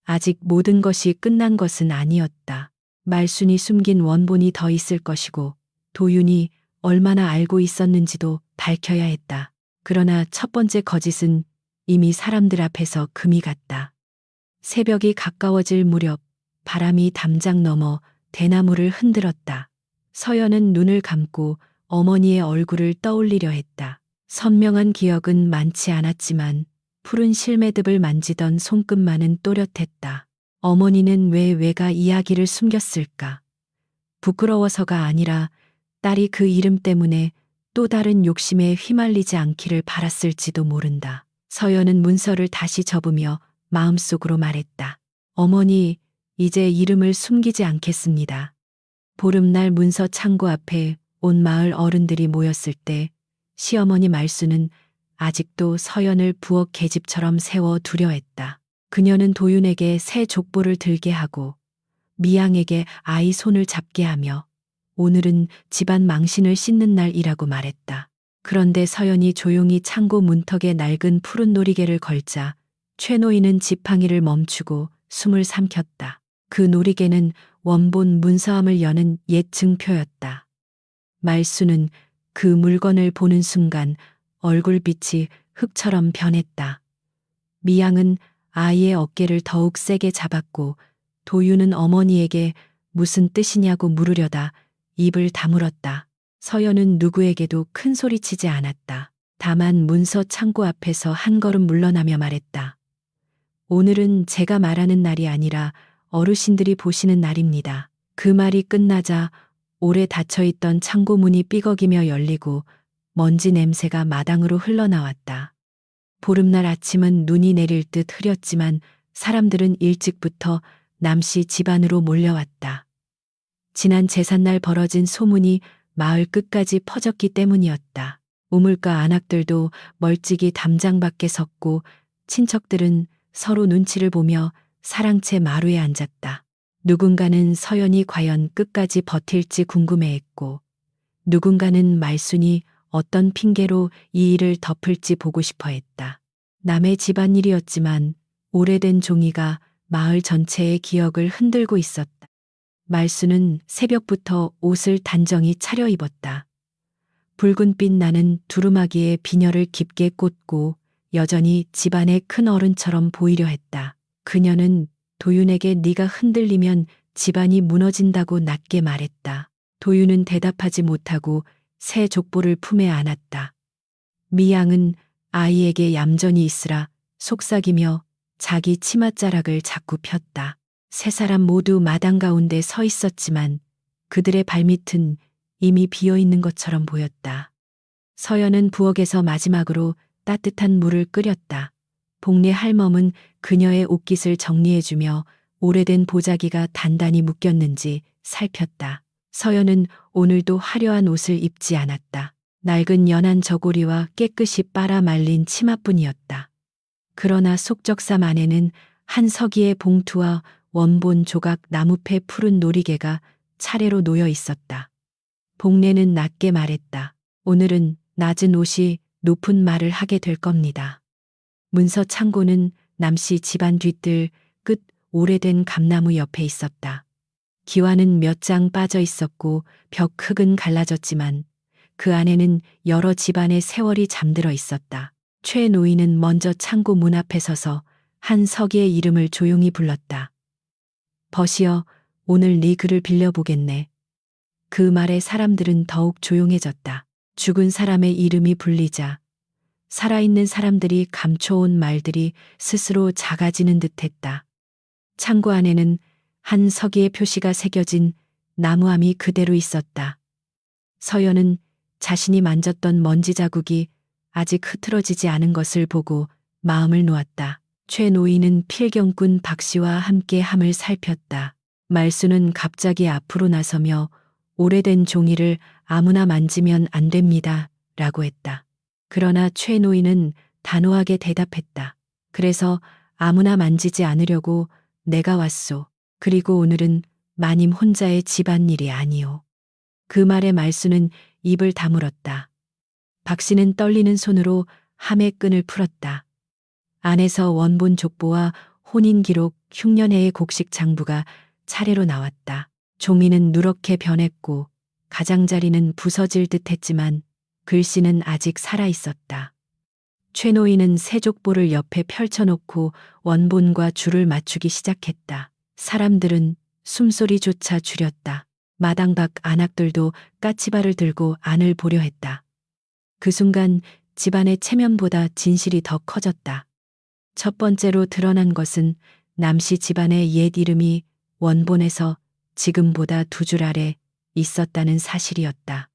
아직 모든 것이 끝난 것은 아니었다. 말순이 숨긴 원본이 더 있을 것이고 도윤이 얼마나 알고 있었는지도 밝혀야 했다. 그러나 첫 번째 거짓은 이미 사람들 앞에서 금이 갔다. 새벽이 가까워질 무렵 바람이 담장 넘어 대나무를 흔들었다. 서연은 눈을 감고 어머니의 얼굴을 떠올리려 했다. 선명한 기억은 많지 않았지만 푸른 실매듭을 만지던 손끝만은 또렷했다. 어머니는 왜 외가 이야기를 숨겼을까? 부끄러워서가 아니라 딸이 그 이름 때문에 또 다른 욕심에 휘말리지 않기를 바랐을지도 모른다. 서연은 문서를 다시 접으며 마음속으로 말했다. 어머니, 이제 이름을 숨기지 않겠습니다. 보름날 문서 창고 앞에 온 마을 어른들이 모였을 때 시어머니 말수는 아직도 서연을 부엌 계집처럼 세워 두려 했다. 그녀는 도윤에게 새 족보를 들게 하고 미양에게 아이 손을 잡게 하며 오늘은 집안 망신을 씻는 날이라고 말했다. 그런데 서연이 조용히 창고 문턱에 낡은 푸른 놀이개를 걸자 최노인은 지팡이를 멈추고 숨을 삼켰다. 그 놀이개는 원본 문서함을 여는 옛 증표였다. 말수는 그 물건을 보는 순간 얼굴빛이 흙처럼 변했다. 미양은 아이의 어깨를 더욱 세게 잡았고 도유는 어머니에게 무슨 뜻이냐고 물으려다 입을 다물었다. 서연은 누구에게도 큰 소리치지 않았다. 다만 문서 창고 앞에서 한 걸음 물러나며 말했다. 오늘은 제가 말하는 날이 아니라 어르신들이 보시는 날입니다. 그 말이 끝나자 오래 닫혀있던 창고 문이 삐걱이며 열리고 먼지 냄새가 마당으로 흘러나왔다. 보름날 아침은 눈이 내릴 듯 흐렸지만 사람들은 일찍부터 남씨 집안으로 몰려왔다. 지난 제삿날 벌어진 소문이 마을 끝까지 퍼졌기 때문이었다. 우물가 안악들도 멀찍이 담장 밖에 섰고 친척들은 서로 눈치를 보며 사랑채 마루에 앉았다. 누군가는 서연이 과연 끝까지 버틸지 궁금해했고 누군가는 말순이 어떤 핑계로 이 일을 덮을지 보고 싶어 했다. 남의 집안일이었지만 오래된 종이가 마을 전체의 기억을 흔들고 있었다. 말순은 새벽부터 옷을 단정히 차려입었다. 붉은빛 나는 두루마기에 비녀를 깊게 꽂고 여전히 집안의 큰 어른처럼 보이려 했다. 그녀는 도윤에게 네가 흔들리면 집안이 무너진다고 낮게 말했다. 도윤은 대답하지 못하고 새 족보를 품에 안았다. 미양은 아이에게 얌전히 있으라 속삭이며 자기 치맛자락을 자꾸 폈다. 세 사람 모두 마당 가운데 서 있었지만 그들의 발밑은 이미 비어 있는 것처럼 보였다. 서연은 부엌에서 마지막으로 따뜻한 물을 끓였다. 복례 할멈은 그녀의 옷깃을 정리해주며 오래된 보자기가 단단히 묶였는지 살폈다. 서연은 오늘도 화려한 옷을 입지 않았다. 낡은 연한 저고리와 깨끗이 빨아 말린 치마뿐이었다. 그러나 속적삼 안에는 한 서기의 봉투와 원본 조각 나무패 푸른 놀이개가 차례로 놓여 있었다. 복례는 낮게 말했다. 오늘은 낮은 옷이 높은 말을 하게 될 겁니다. 문서 창고는 남씨 집안 뒤뜰 끝 오래된 감나무 옆에 있었다. 기와는 몇 장 빠져 있었고 벽 흙은 갈라졌지만 그 안에는 여러 집안의 세월이 잠들어 있었다. 최 노인은 먼저 창고 문 앞에 서서 한 서기의 이름을 조용히 불렀다. 버시어, 오늘 네 글을 빌려보겠네. 그 말에 사람들은 더욱 조용해졌다. 죽은 사람의 이름이 불리자 살아있는 사람들이 감춰온 말들이 스스로 작아지는 듯했다. 창고 안에는 한 서기의 표시가 새겨진 나무함이 그대로 있었다. 서연은 자신이 만졌던 먼지 자국이 아직 흐트러지지 않은 것을 보고 마음을 놓았다. 최 노인은 필경꾼 박씨와 함께 함을 살폈다. 말수는 갑자기 앞으로 나서며 오래된 종이를 아무나 만지면 안 됩니다. 라고 했다. 그러나 최 노인은 단호하게 대답했다. 그래서 아무나 만지지 않으려고 내가 왔소. 그리고 오늘은 마님 혼자의 집안일이 아니오. 그 말에 말수는 입을 다물었다. 박씨는 떨리는 손으로 함의 끈을 풀었다. 안에서 원본 족보와 혼인기록 흉년회의 곡식 장부가 차례로 나왔다. 종이는 누렇게 변했고 가장자리는 부서질 듯했지만 글씨는 아직 살아있었다. 최 노인은 새 족보를 옆에 펼쳐놓고 원본과 줄을 맞추기 시작했다. 사람들은 숨소리조차 줄였다. 마당 밖 안악들도 까치발을 들고 안을 보려 했다. 그 순간 집안의 체면보다 진실이 더 커졌다. 첫 번째로 드러난 것은 남씨 집안의 옛 이름이 원본에서 지금보다 두 줄 아래 있었다는 사실이었다.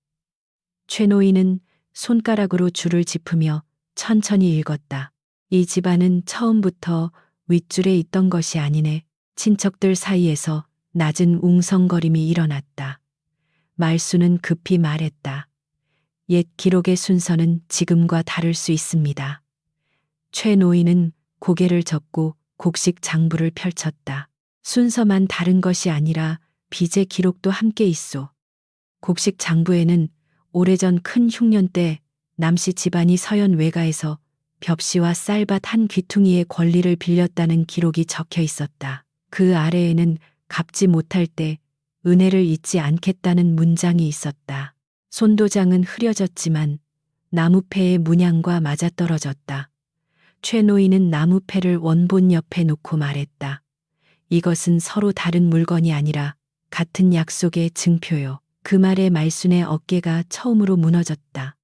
최 노인은 손가락으로 줄을 짚으며 천천히 읽었다. 이 집안은 처음부터 윗줄에 있던 것이 아니네. 친척들 사이에서 낮은 웅성거림이 일어났다. 말수는 급히 말했다. 옛 기록의 순서는 지금과 다를 수 있습니다. 최 노인은 고개를 젓고 곡식 장부를 펼쳤다. 순서만 다른 것이 아니라 빚의 기록도 함께 있소. 곡식 장부에는 오래전 큰 흉년 때 남씨 집안이 서연 외가에서 벽시와 쌀밭 한 귀퉁이의 권리를 빌렸다는 기록이 적혀 있었다. 그 아래에는 갚지 못할 때 은혜를 잊지 않겠다는 문장이 있었다. 손도장은 흐려졌지만 나무패의 문양과 맞아떨어졌다. 최 노인은 나무패를 원본 옆에 놓고 말했다. 이것은 서로 다른 물건이 아니라 같은 약속의 증표요. 그 말에 말순의 어깨가 처음으로 무너졌다.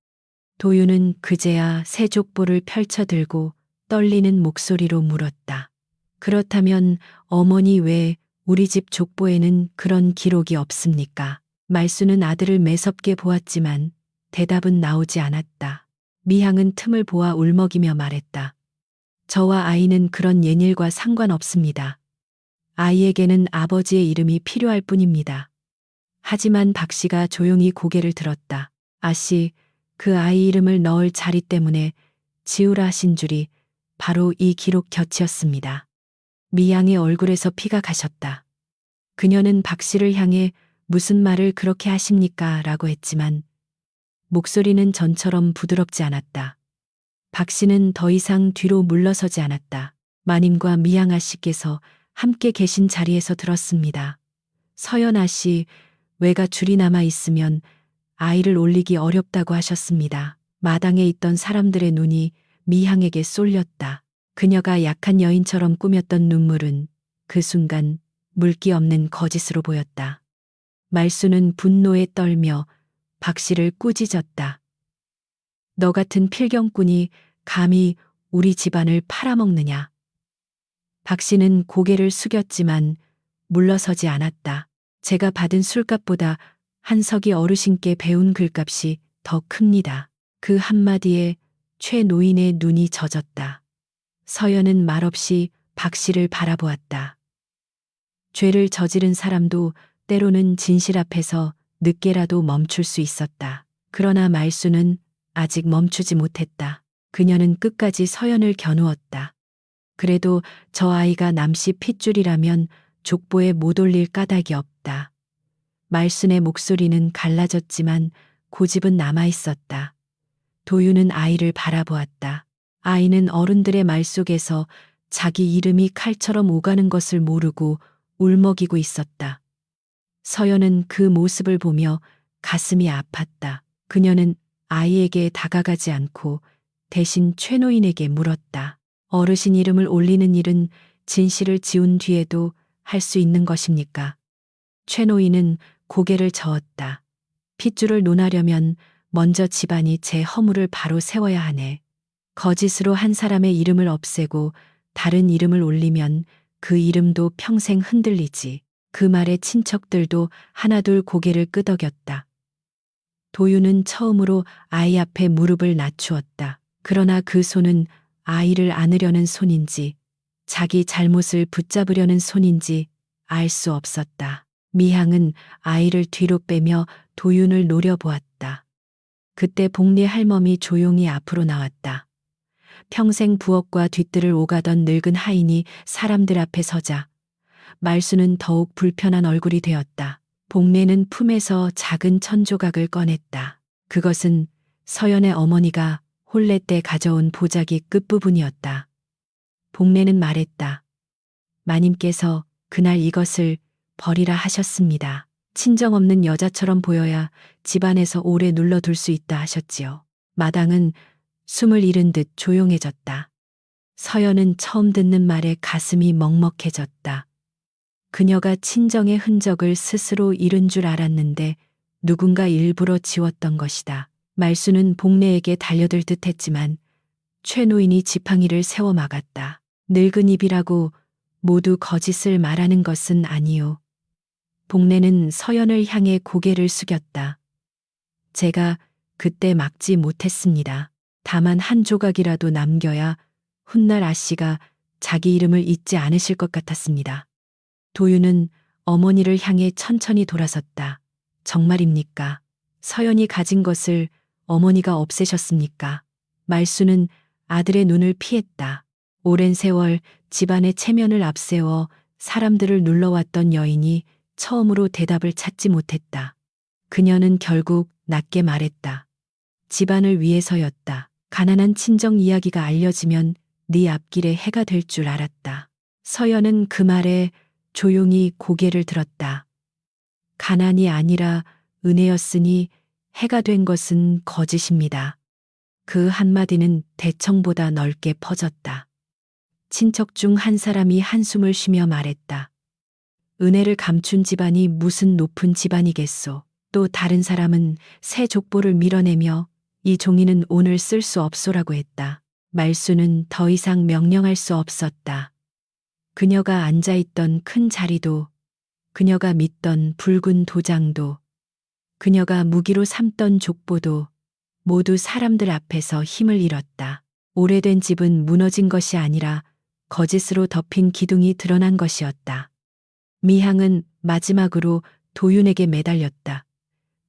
도윤은 그제야 새 족보를 펼쳐들고 떨리는 목소리로 물었다. 그렇다면 어머니 왜 우리 집 족보에는 그런 기록이 없습니까? 말순은 아들을 매섭게 보았지만 대답은 나오지 않았다. 미향은 틈을 보아 울먹이며 말했다. 저와 아이는 그런 옛일과 상관없습니다. 아이에게는 아버지의 이름이 필요할 뿐입니다. 하지만 박 씨가 조용히 고개를 들었다. 아씨, 그 아이 이름을 넣을 자리 때문에 지우라 하신 줄이 바로 이 기록 곁이었습니다. 미양의 얼굴에서 피가 가셨다. 그녀는 박 씨를 향해 무슨 말을 그렇게 하십니까? 라고 했지만 목소리는 전처럼 부드럽지 않았다. 박 씨는 더 이상 뒤로 물러서지 않았다. 마님과 미양아 씨께서 함께 계신 자리에서 들었습니다. 서연아 씨, 외가 줄이 남아 있으면 아이를 올리기 어렵다고 하셨습니다. 마당에 있던 사람들의 눈이 미향에게 쏠렸다. 그녀가 약한 여인처럼 꾸몄던 눈물은 그 순간 물기 없는 거짓으로 보였다. 말수는 분노에 떨며 박 씨를 꾸짖었다. 너 같은 필경꾼이 감히 우리 집안을 팔아먹느냐. 박 씨는 고개를 숙였지만 물러서지 않았다. 제가 받은 술값보다 한석이 어르신께 배운 글값이 더 큽니다. 그 한마디에 최 노인의 눈이 젖었다. 서연은 말없이 박 씨를 바라보았다. 죄를 저지른 사람도 때로는 진실 앞에서 늦게라도 멈출 수 있었다. 그러나 말수는 아직 멈추지 못했다. 그녀는 끝까지 서연을 겨누었다. 그래도 저 아이가 남씨 핏줄이라면 족보에 못 올릴 까닭이 없다. 말순의 목소리는 갈라졌지만 고집은 남아 있었다. 도유는 아이를 바라보았다. 아이는 어른들의 말 속에서 자기 이름이 칼처럼 오가는 것을 모르고 울먹이고 있었다. 서연은 그 모습을 보며 가슴이 아팠다. 그녀는 아이에게 다가가지 않고 대신 최노인에게 물었다. 어르신 이름을 올리는 일은 진실을 지운 뒤에도 할 수 있는 것입니까? 최노인은 고개를 저었다. 핏줄을 논하려면 먼저 집안이 제 허물을 바로 세워야 하네. 거짓으로 한 사람의 이름을 없애고 다른 이름을 올리면 그 이름도 평생 흔들리지. 그 말에 친척들도 하나둘 고개를 끄덕였다. 도유는 처음으로 아이 앞에 무릎을 낮추었다. 그러나 그 손은 아이를 안으려는 손인지 자기 잘못을 붙잡으려는 손인지 알 수 없었다. 미향은 아이를 뒤로 빼며 도윤을 노려보았다. 그때 복리 할멈이 조용히 앞으로 나왔다. 평생 부엌과 뒤뜰을 오가던 늙은 하인이 사람들 앞에 서자 말수는 더욱 불편한 얼굴이 되었다. 복례는 품에서 작은 천조각을 꺼냈다. 그것은 서연의 어머니가 혼례 때 가져온 보자기 끝부분이었다. 복례는 말했다. 마님께서 그날 이것을 버리라 하셨습니다. 친정 없는 여자처럼 보여야 집안에서 오래 눌러둘 수 있다 하셨지요. 마당은 숨을 잃은 듯 조용해졌다. 서연은 처음 듣는 말에 가슴이 먹먹해졌다. 그녀가 친정의 흔적을 스스로 잃은 줄 알았는데 누군가 일부러 지웠던 것이다. 말수는 복례에게 달려들 듯 했지만 최 노인이 지팡이를 세워 막았다. 늙은 입이라고 모두 거짓을 말하는 것은 아니요. 복례는 서연을 향해 고개를 숙였다. 제가 그때 막지 못했습니다. 다만 한 조각이라도 남겨야 훗날 아씨가 자기 이름을 잊지 않으실 것 같았습니다. 도유는 어머니를 향해 천천히 돌아섰다. 정말입니까? 서연이 가진 것을 어머니가 없애셨습니까? 말수는 아들의 눈을 피했다. 오랜 세월 집안의 체면을 앞세워 사람들을 눌러왔던 여인이 처음으로 대답을 찾지 못했다. 그녀는 결국 낮게 말했다. 집안을 위해서였다. 가난한 친정 이야기가 알려지면 네 앞길에 해가 될 줄 알았다. 서연은 그 말에 조용히 고개를 들었다. 가난이 아니라 은혜였으니 해가 된 것은 거짓입니다. 그 한마디는 대청보다 넓게 퍼졌다. 친척 중 한 사람이 한숨을 쉬며 말했다. 은혜를 감춘 집안이 무슨 높은 집안이겠소. 또 다른 사람은 새 족보를 밀어내며 이 종이는 오늘 쓸 수 없소라고 했다. 말수는 더 이상 명령할 수 없었다. 그녀가 앉아있던 큰 자리도, 그녀가 믿던 붉은 도장도, 그녀가 무기로 삼던 족보도 모두 사람들 앞에서 힘을 잃었다. 오래된 집은 무너진 것이 아니라 거짓으로 덮인 기둥이 드러난 것이었다. 미향은 마지막으로 도윤에게 매달렸다.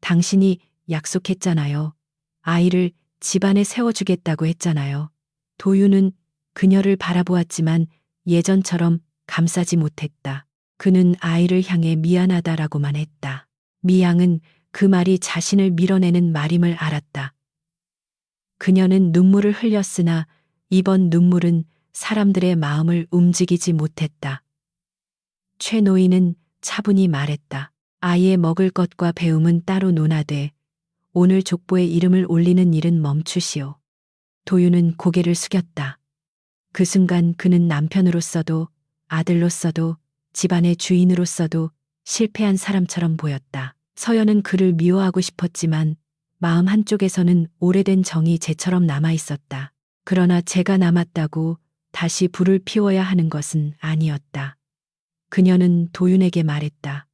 당신이 약속했잖아요. 아이를 집안에 세워주겠다고 했잖아요. 도윤은 그녀를 바라보았지만 예전처럼 감싸지 못했다. 그는 아이를 향해 미안하다라고만 했다. 미향은 그 말이 자신을 밀어내는 말임을 알았다. 그녀는 눈물을 흘렸으나 이번 눈물은 사람들의 마음을 움직이지 못했다. 최 노인은 차분히 말했다. 아이의 먹을 것과 배움은 따로 논하되 오늘 족보에 이름을 올리는 일은 멈추시오. 도윤은 고개를 숙였다. 그 순간 그는 남편으로서도 아들로서도 집안의 주인으로서도 실패한 사람처럼 보였다. 서연은 그를 미워하고 싶었지만 마음 한쪽에서는 오래된 정이 재처럼 남아 있었다. 그러나 재가 남았다고 다시 불을 피워야 하는 것은 아니었다. 그녀는 도윤에게 말했다.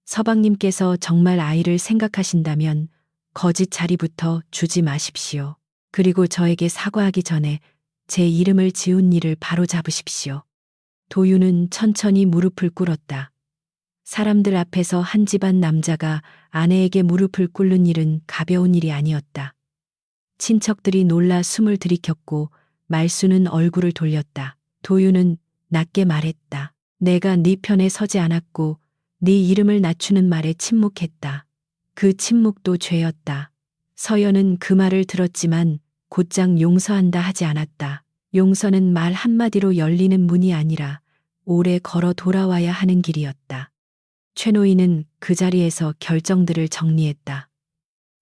서방님께서 정말 아이를 생각하신다면 거짓 자리부터 주지 마십시오. 그리고 저에게 사과하기 전에 제 이름을 지운 일을 바로 잡으십시오. 도윤은 천천히 무릎을 꿇었다. 사람들 앞에서 한 집안 남자가 아내에게 무릎을 꿇는 일은 가벼운 일이 아니었다. 친척들이 놀라 숨을 들이켰고 말수는 얼굴을 돌렸다. 도윤은 낮게 말했다. 내가 네 편에 서지 않았고 네 이름을 낮추는 말에 침묵했다. 그 침묵도 죄였다. 서연은 그 말을 들었지만 곧장 용서한다 하지 않았다. 용서는 말 한마디로 열리는 문이 아니라 오래 걸어 돌아와야 하는 길이었다. 최 노인은 그 자리에서 결정들을 정리했다.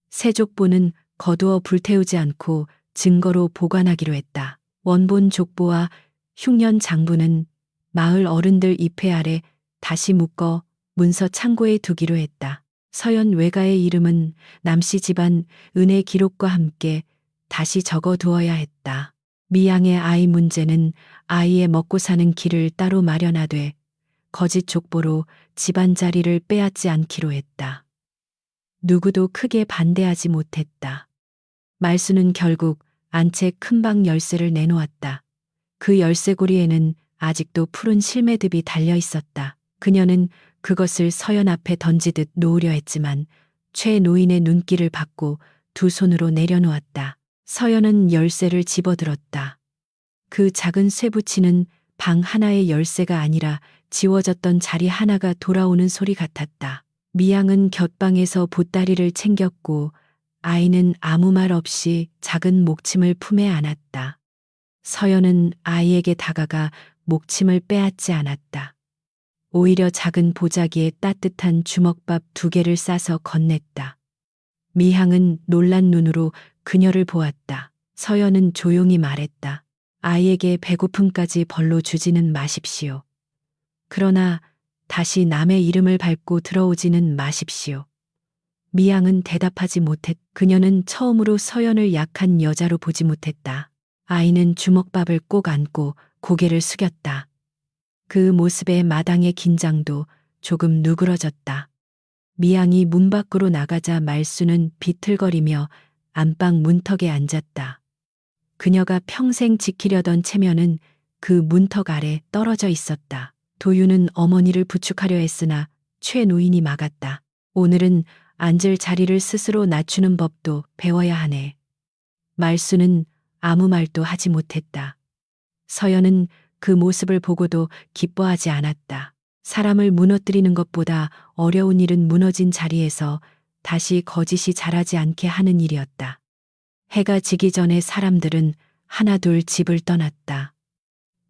새 족보는 거두어 불태우지 않고 증거로 보관하기로 했다. 원본 족보와 흉년 장부는 마을 어른들 입회 아래 다시 묶어 문서 창고에 두기로 했다. 서연 외가의 이름은 남씨 집안 은혜 기록과 함께 다시 적어두어야 했다. 미양의 아이 문제는 아이의 먹고 사는 길을 따로 마련하되 거짓 족보로 집안 자리를 빼앗지 않기로 했다. 누구도 크게 반대하지 못했다. 말수는 결국 안채 큰방 열쇠를 내놓았다. 그 열쇠고리에는 아직도 푸른 실매듭이 달려 있었다. 그녀는 그것을 서연 앞에 던지듯 놓으려 했지만 최 노인의 눈길을 받고 두 손으로 내려놓았다. 서연은 열쇠를 집어들었다. 그 작은 쇠붙이는 방 하나의 열쇠가 아니라 지워졌던 자리 하나가 돌아오는 소리 같았다. 미양은 곁방에서 보따리를 챙겼고 아이는 아무 말 없이 작은 목침을 품에 안았다. 서연은 아이에게 다가가 목침을 빼앗지 않았다. 오히려 작은 보자기에 따뜻한 주먹밥 2개를 싸서 건넸다. 미향은 놀란 눈으로 그녀를 보았다. 서연은 조용히 말했다. 아이에게 배고픔까지 벌로 주지는 마십시오. 그러나 다시 남의 이름을 밟고 들어오지는 마십시오. 미양은 대답하지 못했. 그녀는 처음으로 서연을 약한 여자로 보지 못했다. 아이는 주먹밥을 꼭 안고 고개를 숙였다. 그 모습에 마당의 긴장도 조금 누그러졌다. 미양이 문 밖으로 나가자 말수는 비틀거리며 안방 문턱에 앉았다. 그녀가 평생 지키려던 체면은 그 문턱 아래 떨어져 있었다. 도윤은 어머니를 부축하려 했으나 최 노인이 막았다. 오늘은 앉을 자리를 스스로 낮추는 법도 배워야 하네. 말수는 아무 말도 하지 못했다. 서연은 그 모습을 보고도 기뻐하지 않았다. 사람을 무너뜨리는 것보다 어려운 일은 무너진 자리에서 다시 거짓이 자라지 않게 하는 일이었다. 해가 지기 전에 사람들은 하나둘 집을 떠났다.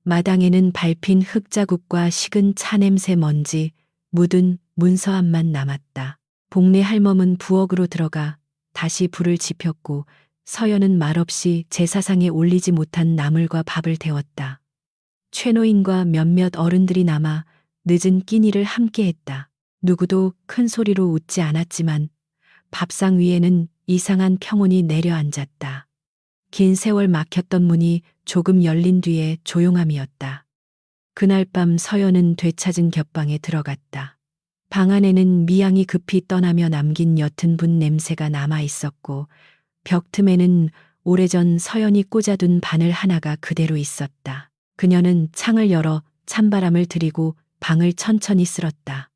마당에는 밟힌 흙자국과 식은 차냄새 먼지, 묻은 문서함만 남았다. 복례 할멈은 부엌으로 들어가 다시 불을 지폈고 서연은 말없이 제사상에 올리지 못한 나물과 밥을 데웠다. 최노인과 몇몇 어른들이 남아 늦은 끼니를 함께했다. 누구도 큰 소리로 웃지 않았지만 밥상 위에는 이상한 평온이 내려앉았다. 긴 세월 막혔던 문이 조금 열린 뒤에 조용함이었다. 그날 밤 서연은 되찾은 겹방에 들어갔다. 방 안에는 미양이 급히 떠나며 남긴 옅은 분 냄새가 남아 있었고 벽 틈에는 오래전 서연이 꽂아둔 바늘 하나가 그대로 있었다. 그녀는 창을 열어 찬바람을 들이고 방을 천천히 쓸었다.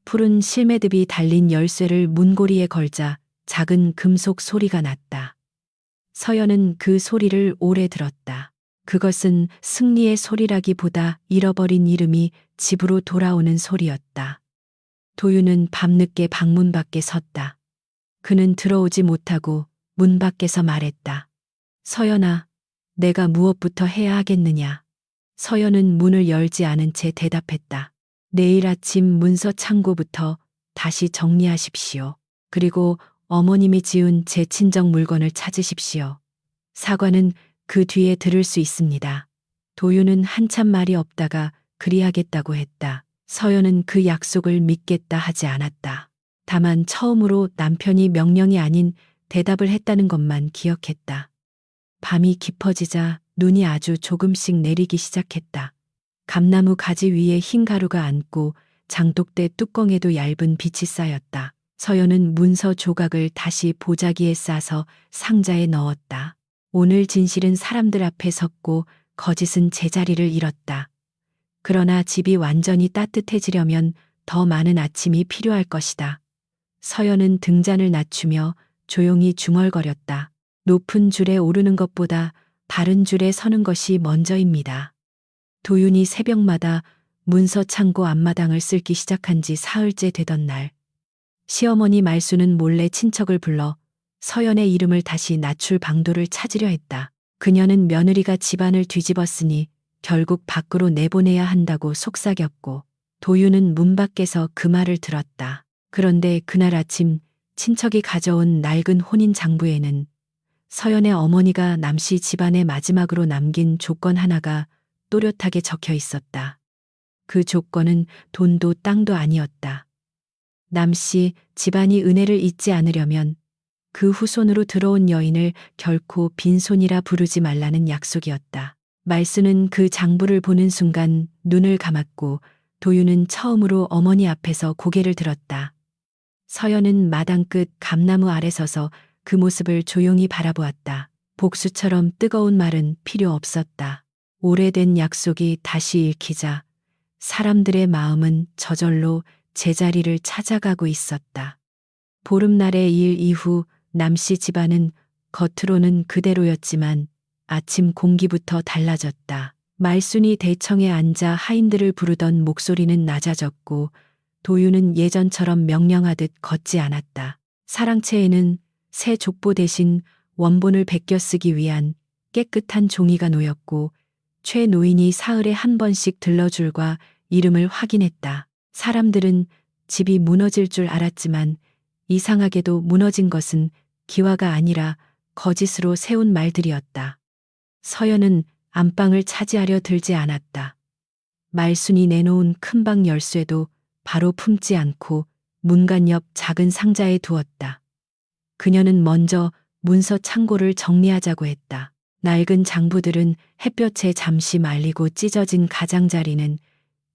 푸른 실매듭이 달린 열쇠를 문고리에 걸자 작은 금속 소리가 났다. 서연은 그 소리를 오래 들었다. 그것은 승리의 소리라기보다 잃어버린 이름이 집으로 돌아오는 소리였다. 도윤은 밤늦게 방문 밖에 섰다. 그는 들어오지 못하고 문 밖에서 말했다. 서연아, 내가 무엇부터 해야 하겠느냐? 서연은 문을 열지 않은 채 대답했다. 내일 아침 문서 창고부터 다시 정리하십시오. 그리고 어머님이 지은 제 친정 물건을 찾으십시오. 사과는 그 뒤에 들을 수 있습니다. 도윤은 한참 말이 없다가 그리하겠다고 했다. 서연은 그 약속을 믿겠다 하지 않았다. 다만 처음으로 남편이 명령이 아닌 대답을 했다는 것만 기억했다. 밤이 깊어지자 눈이 아주 조금씩 내리기 시작했다. 감나무 가지 위에 흰 가루가 앉고 장독대 뚜껑에도 얇은 빛이 쌓였다. 서연은 문서 조각을 다시 보자기에 싸서 상자에 넣었다. 오늘 진실은 사람들 앞에 섰고 거짓은 제자리를 잃었다. 그러나 집이 완전히 따뜻해지려면 더 많은 아침이 필요할 것이다. 서연은 등잔을 낮추며 조용히 중얼거렸다. 높은 줄에 오르는 것보다 바른 줄에 서는 것이 먼저입니다. 도윤이 새벽마다 문서 창고 앞마당을 쓸기 시작한 지 사흘째 되던 날, 시어머니 말수는 몰래 친척을 불러 서연의 이름을 다시 낮출 방도를 찾으려 했다. 그녀는 며느리가 집안을 뒤집었으니 결국 밖으로 내보내야 한다고 속삭였고, 도윤은 문 밖에서 그 말을 들었다. 그런데 그날 아침 친척이 가져온 낡은 혼인 장부에는 서연의 어머니가 남씨 집안에 마지막으로 남긴 조건 하나가 또렷하게 적혀 있었다. 그 조건은 돈도 땅도 아니었다. 남씨 집안이 은혜를 잊지 않으려면 그 후손으로 들어온 여인을 결코 빈손이라 부르지 말라는 약속이었다. 말수는 그 장부를 보는 순간 눈을 감았고 도윤은 처음으로 어머니 앞에서 고개를 들었다. 서연은 마당 끝 감나무 아래 서서 그 모습을 조용히 바라보았다. 복수처럼 뜨거운 말은 필요 없었다. 오래된 약속이 다시 읽히자 사람들의 마음은 저절로 제자리를 찾아가고 있었다. 보름날의 일 이후 남씨 집안은 겉으로는 그대로였지만 아침 공기부터 달라졌다. 말순이 대청에 앉아 하인들을 부르던 목소리는 낮아졌고 도윤은 예전처럼 명령하듯 걷지 않았다. 사랑채에는 새 족보 대신 원본을 베껴 쓰기 위한 깨끗한 종이가 놓였고 최 노인이 사흘에 한 번씩 들러줄과 이름을 확인했다. 사람들은 집이 무너질 줄 알았지만 이상하게도 무너진 것은 기와가 아니라 거짓으로 세운 말들이었다. 서연은 안방을 차지하려 들지 않았다. 말순이 내놓은 큰 방 열쇠도 바로 품지 않고 문간 옆 작은 상자에 두었다. 그녀는 먼저 문서 창고를 정리하자고 했다. 낡은 장부들은 햇볕에 잠시 말리고 찢어진 가장자리는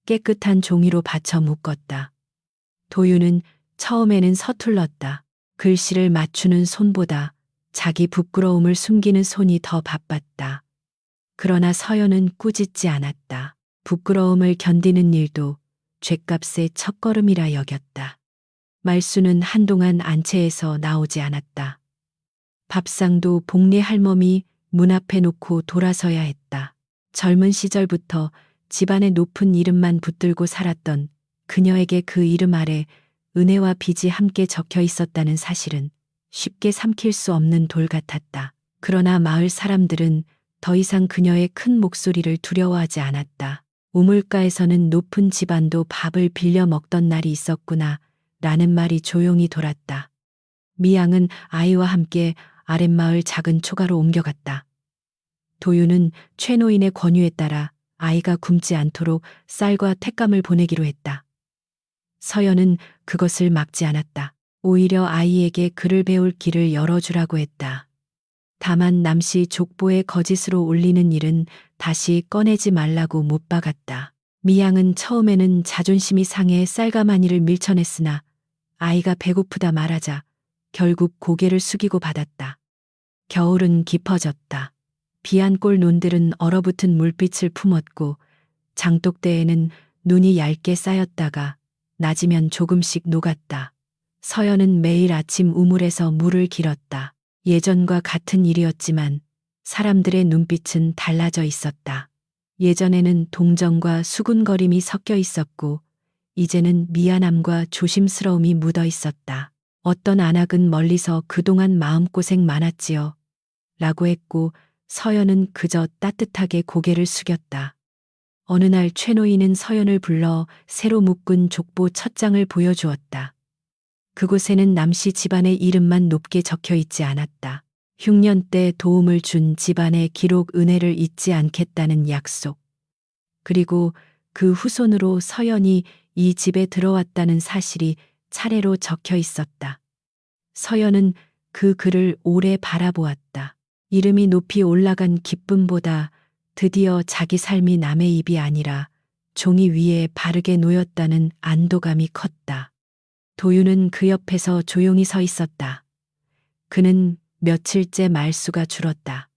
깨끗한 종이로 받쳐 묶었다. 도윤은 처음에는 서툴렀다. 글씨를 맞추는 손보다 자기 부끄러움을 숨기는 손이 더 바빴다. 그러나 서연은 꾸짖지 않았다. 부끄러움을 견디는 일도 죗값의 첫걸음이라 여겼다. 말수는 한동안 안채에서 나오지 않았다. 밥상도 복례 할멈이 문 앞에 놓고 돌아서야 했다. 젊은 시절부터 집안의 높은 이름만 붙들고 살았던 그녀에게 그 이름 아래 은혜와 빚이 함께 적혀 있었다는 사실은 쉽게 삼킬 수 없는 돌 같았다. 그러나 마을 사람들은 더 이상 그녀의 큰 목소리를 두려워하지 않았다. 우물가에서는 높은 집안도 밥을 빌려 먹던 날이 있었구나 라는 말이 조용히 돌았다. 미양은 아이와 함께 아랫마을 작은 초가로 옮겨갔다. 도윤은 최노인의 권유에 따라 아이가 굶지 않도록 쌀과 택감을 보내기로 했다. 서연은 그것을 막지 않았다. 오히려 아이에게 글을 배울 길을 열어주라고 했다. 다만 남씨 족보에 거짓으로 올리는 일은 다시 꺼내지 말라고 못 박았다. 미양은 처음에는 자존심이 상해 쌀가마니를 밀쳐냈으나 아이가 배고프다 말하자 결국 고개를 숙이고 받았다. 겨울은 깊어졌다. 비안골 논들은 얼어붙은 물빛을 품었고 장독대에는 눈이 얇게 쌓였다가 낮이면 조금씩 녹았다. 서연은 매일 아침 우물에서 물을 길었다. 예전과 같은 일이었지만 사람들의 눈빛은 달라져 있었다. 예전에는 동정과 수군거림이 섞여 있었고 이제는 미안함과 조심스러움이 묻어 있었다. 어떤 안악은 멀리서 그동안 마음고생 많았지요. 라고 했고 서연은 그저 따뜻하게 고개를 숙였다. 어느 날 최노인은 서연을 불러 새로 묶은 족보 첫 장을 보여주었다. 그곳에는 남씨 집안의 이름만 높게 적혀 있지 않았다. 흉년 때 도움을 준 집안의 기록 은혜를 잊지 않겠다는 약속. 그리고 그 후손으로 서연이 이 집에 들어왔다는 사실이 차례로 적혀 있었다. 서연은 그 글을 오래 바라보았다. 이름이 높이 올라간 기쁨보다 드디어 자기 삶이 남의 입이 아니라 종이 위에 바르게 놓였다는 안도감이 컸다. 도윤은 그 옆에서 조용히 서 있었다. 그는 며칠째 말수가 줄었다.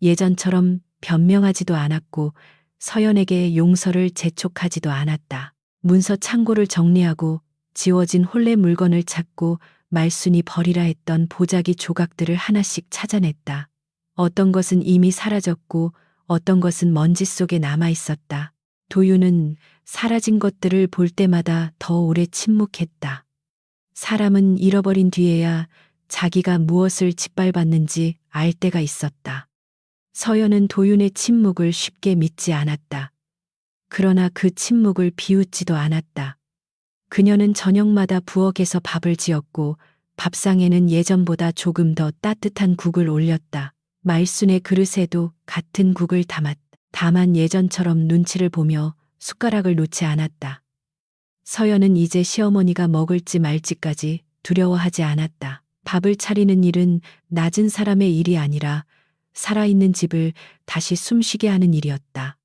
예전처럼 변명하지도 않았고 서연에게 용서를 재촉하지도 않았다. 문서 창고를 정리하고 지워진 혼례 물건을 찾고 말순이 버리라 했던 보자기 조각들을 하나씩 찾아냈다. 어떤 것은 이미 사라졌고 어떤 것은 먼지 속에 남아 있었다. 도윤은 사라진 것들을 볼 때마다 더 오래 침묵했다. 사람은 잃어버린 뒤에야 자기가 무엇을 짓밟았는지 알 때가 있었다. 서연은 도윤의 침묵을 쉽게 믿지 않았다. 그러나 그 침묵을 비웃지도 않았다. 그녀는 저녁마다 부엌에서 밥을 지었고 밥상에는 예전보다 조금 더 따뜻한 국을 올렸다. 말순의 그릇에도 같은 국을 담았다. 다만 예전처럼 눈치를 보며 숟가락을 놓지 않았다. 서연은 이제 시어머니가 먹을지 말지까지 두려워하지 않았다. 밥을 차리는 일은 낮은 사람의 일이 아니라 살아있는 집을 다시 숨쉬게 하는 일이었다.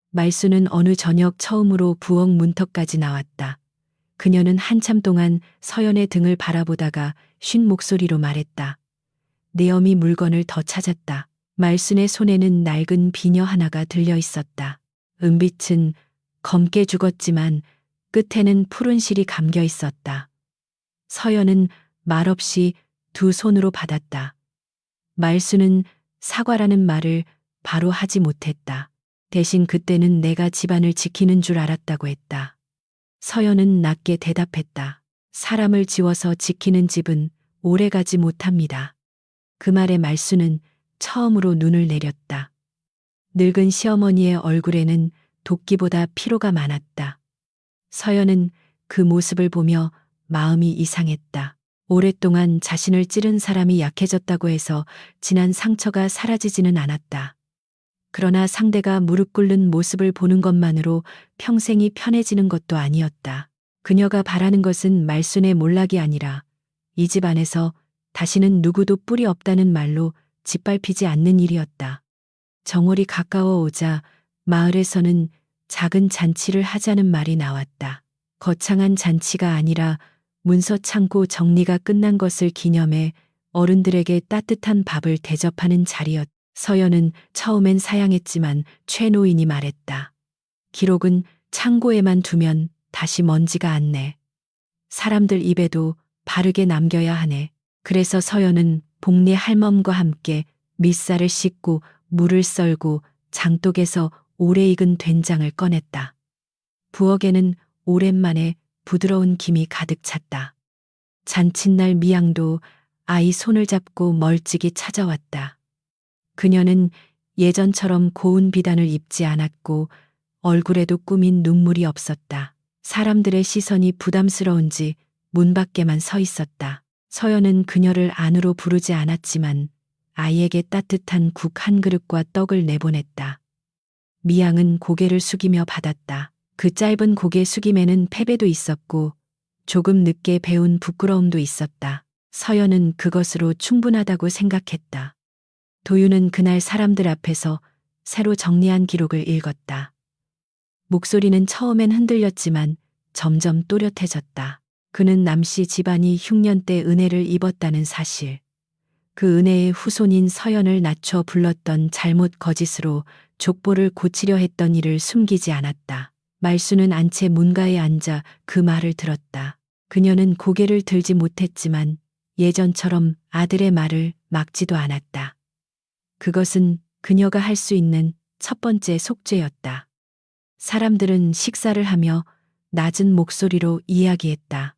말순은 어느 저녁 처음으로 부엌 문턱까지 나왔다. 그녀는 한참 동안 서연의 등을 바라보다가 쉰 목소리로 말했다. 내 어미 물건을 더 찾았다. 말순의 손에는 낡은 비녀 하나가 들려 있었다. 은빛은 검게 죽었지만 끝에는 푸른 실이 감겨 있었다. 서연은 말없이 두 손으로 받았다. 말순은 사과라는 말을 바로 하지 못했다. 대신 그때는 내가 집안을 지키는 줄 알았다고 했다. 서연은 낮게 대답했다. 사람을 지워서 지키는 집은 오래가지 못합니다. 그 말에 말순은 처음으로 눈을 내렸다. 늙은 시어머니의 얼굴에는 도끼보다 피로가 많았다. 서연은 그 모습을 보며 마음이 이상했다. 오랫동안 자신을 찌른 사람이 약해졌다고 해서 지난 상처가 사라지지는 않았다. 그러나 상대가 무릎 꿇는 모습을 보는 것만으로 평생이 편해지는 것도 아니었다. 그녀가 바라는 것은 말순의 몰락이 아니라 이 집 안에서 다시는 누구도 뿔이 없다는 말로 짓밟히지 않는 일이었다. 정월이 가까워 오자 마을에서는 작은 잔치를 하자는 말이 나왔다. 거창한 잔치가 아니라 문서 창고 정리가 끝난 것을 기념해 어른들에게 따뜻한 밥을 대접하는 자리였다. 서연은 처음엔 사양했지만 최노인이 말했다. 기록은 창고에만 두면 다시 먼지가 않네. 사람들 입에도 바르게 남겨야 하네. 그래서 서연은 복리 할멈과 함께 밑살을 씻고 물을 썰고 장독에서 오래 익은 된장을 꺼냈다. 부엌에는 오랜만에 부드러운 김이 가득 찼다. 잔칫날 미양도 아이 손을 잡고 멀찍이 찾아왔다. 그녀는 예전처럼 고운 비단을 입지 않았고 얼굴에도 꾸민 눈물이 없었다. 사람들의 시선이 부담스러운지 문 밖에만 서 있었다. 서연은 그녀를 안으로 부르지 않았지만 아이에게 따뜻한 국 한 그릇과 떡을 내보냈다. 미양은 고개를 숙이며 받았다. 그 짧은 고개 숙임에는 패배도 있었고 조금 늦게 배운 부끄러움도 있었다. 서연은 그것으로 충분하다고 생각했다. 도윤은 그날 사람들 앞에서 새로 정리한 기록을 읽었다. 목소리는 처음엔 흔들렸지만 점점 또렷해졌다. 그는 남씨 집안이 흉년 때 은혜를 입었다는 사실, 그 은혜의 후손인 서연을 낮춰 불렀던 잘못 거짓으로 족보를 고치려 했던 일을 숨기지 않았다. 말수는 안채 문가에 앉아 그 말을 들었다. 그녀는 고개를 들지 못했지만 예전처럼 아들의 말을 막지도 않았다. 그것은 그녀가 할 수 있는 첫 번째 속죄였다. 사람들은 식사를 하며 낮은 목소리로 이야기했다.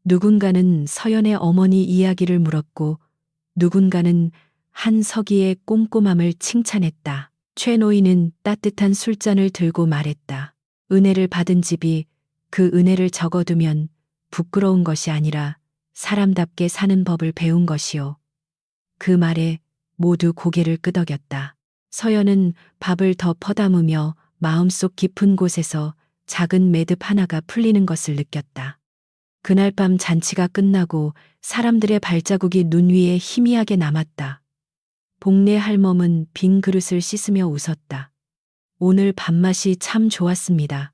누군가는 서연의 어머니 이야기를 물었고 누군가는 한 서기의 꼼꼼함을 칭찬했다. 최 노인은 따뜻한 술잔을 들고 말했다. 은혜를 받은 집이 그 은혜를 적어두면 부끄러운 것이 아니라 사람답게 사는 법을 배운 것이요. 그 말에 모두 고개를 끄덕였다. 서연은 밥을 더 퍼담으며 마음속 깊은 곳에서 작은 매듭 하나가 풀리는 것을 느꼈다. 그날 밤 잔치가 끝나고 사람들의 발자국이 눈 위에 희미하게 남았다. 복례 할멈은 빈 그릇을 씻으며 웃었다. 오늘 밥맛이 참 좋았습니다.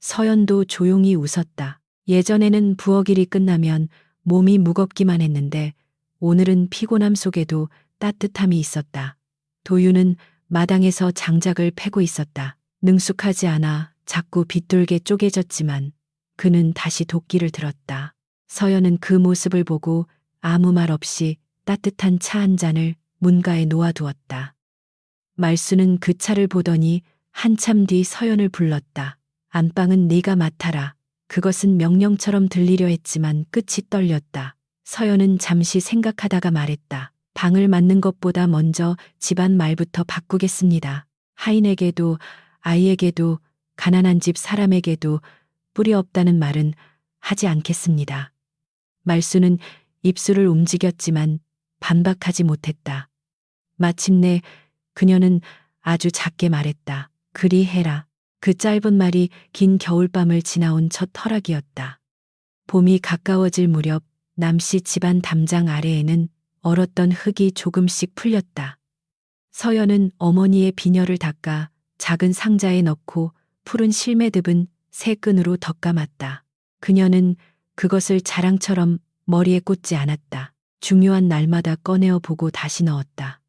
서연도 조용히 웃었다. 예전에는 부엌일이 끝나면 몸이 무겁기만 했는데 오늘은 피곤함 속에도 따뜻함이 있었다. 도유는 마당에서 장작을 패고 있었다. 능숙하지 않아 자꾸 빗돌게 쪼개졌지만 그는 다시 도끼를 들었다. 서연은 그 모습을 보고 아무 말 없이 따뜻한 차 한 잔을 문가에 놓아두었다. 말수는 그 차를 보더니 한참 뒤 서연을 불렀다. 안방은 네가 맡아라. 그것은 명령처럼 들리려 했지만 끝이 떨렸다. 서연은 잠시 생각하다가 말했다. 방을 맡는 것보다 먼저 집안 말부터 바꾸겠습니다. 하인에게도 아이에게도 가난한 집 사람에게도 뿌리 없다는 말은 하지 않겠습니다. 말수는 입술을 움직였지만 반박하지 못했다. 마침내 그녀는 아주 작게 말했다. 그리 해라. 그 짧은 말이 긴 겨울밤을 지나온 첫 허락이었다. 봄이 가까워질 무렵 남씨 집안 담장 아래에는 얼었던 흙이 조금씩 풀렸다. 서연은 어머니의 비녀를 닦아 작은 상자에 넣고 푸른 실매듭은 새 끈으로 덧감았다. 그녀는 그것을 자랑처럼 머리에 꽂지 않았다. 중요한 날마다 꺼내어 보고 다시 넣었다.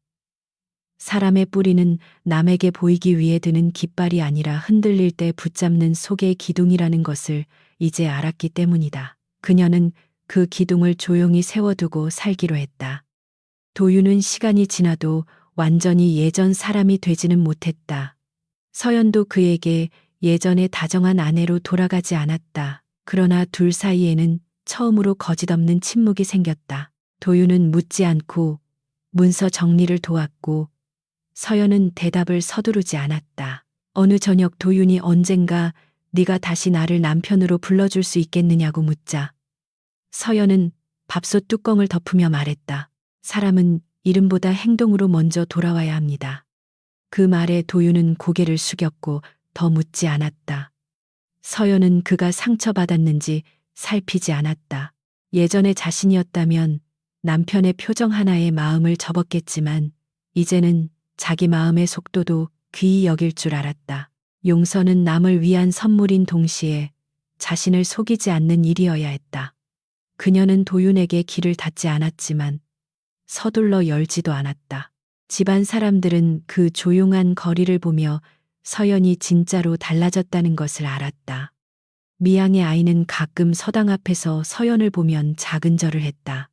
사람의 뿌리는 남에게 보이기 위해 드는 깃발이 아니라 흔들릴 때 붙잡는 속의 기둥이라는 것을 이제 알았기 때문이다. 그녀는 그 기둥을 조용히 세워두고 살기로 했다. 도유는 시간이 지나도 완전히 예전 사람이 되지는 못했다. 서연도 그에게 예전의 다정한 아내로 돌아가지 않았다. 그러나 둘 사이에는 처음으로 거짓없는 침묵이 생겼다. 도유는 묻지 않고 문서 정리를 도왔고 서연은 대답을 서두르지 않았다. 어느 저녁 도윤이 언젠가 네가 다시 나를 남편으로 불러줄 수 있겠느냐고 묻자 서연은 밥솥 뚜껑을 덮으며 말했다. 사람은 이름보다 행동으로 먼저 돌아와야 합니다. 그 말에 도윤은 고개를 숙였고 더 묻지 않았다. 서연은 그가 상처받았는지 살피지 않았다. 예전의 자신이었다면 남편의 표정 하나에 마음을 접었겠지만 이제는 자기 마음의 속도도 귀히 여길 줄 알았다. 용서는 남을 위한 선물인 동시에 자신을 속이지 않는 일이어야 했다. 그녀는 도윤에게 길을 닫지 않았지만 서둘러 열지도 않았다. 집안 사람들은 그 조용한 거리를 보며 서연이 진짜로 달라졌다는 것을 알았다. 미양의 아이는 가끔 서당 앞에서 서연을 보면 작은 절을 했다.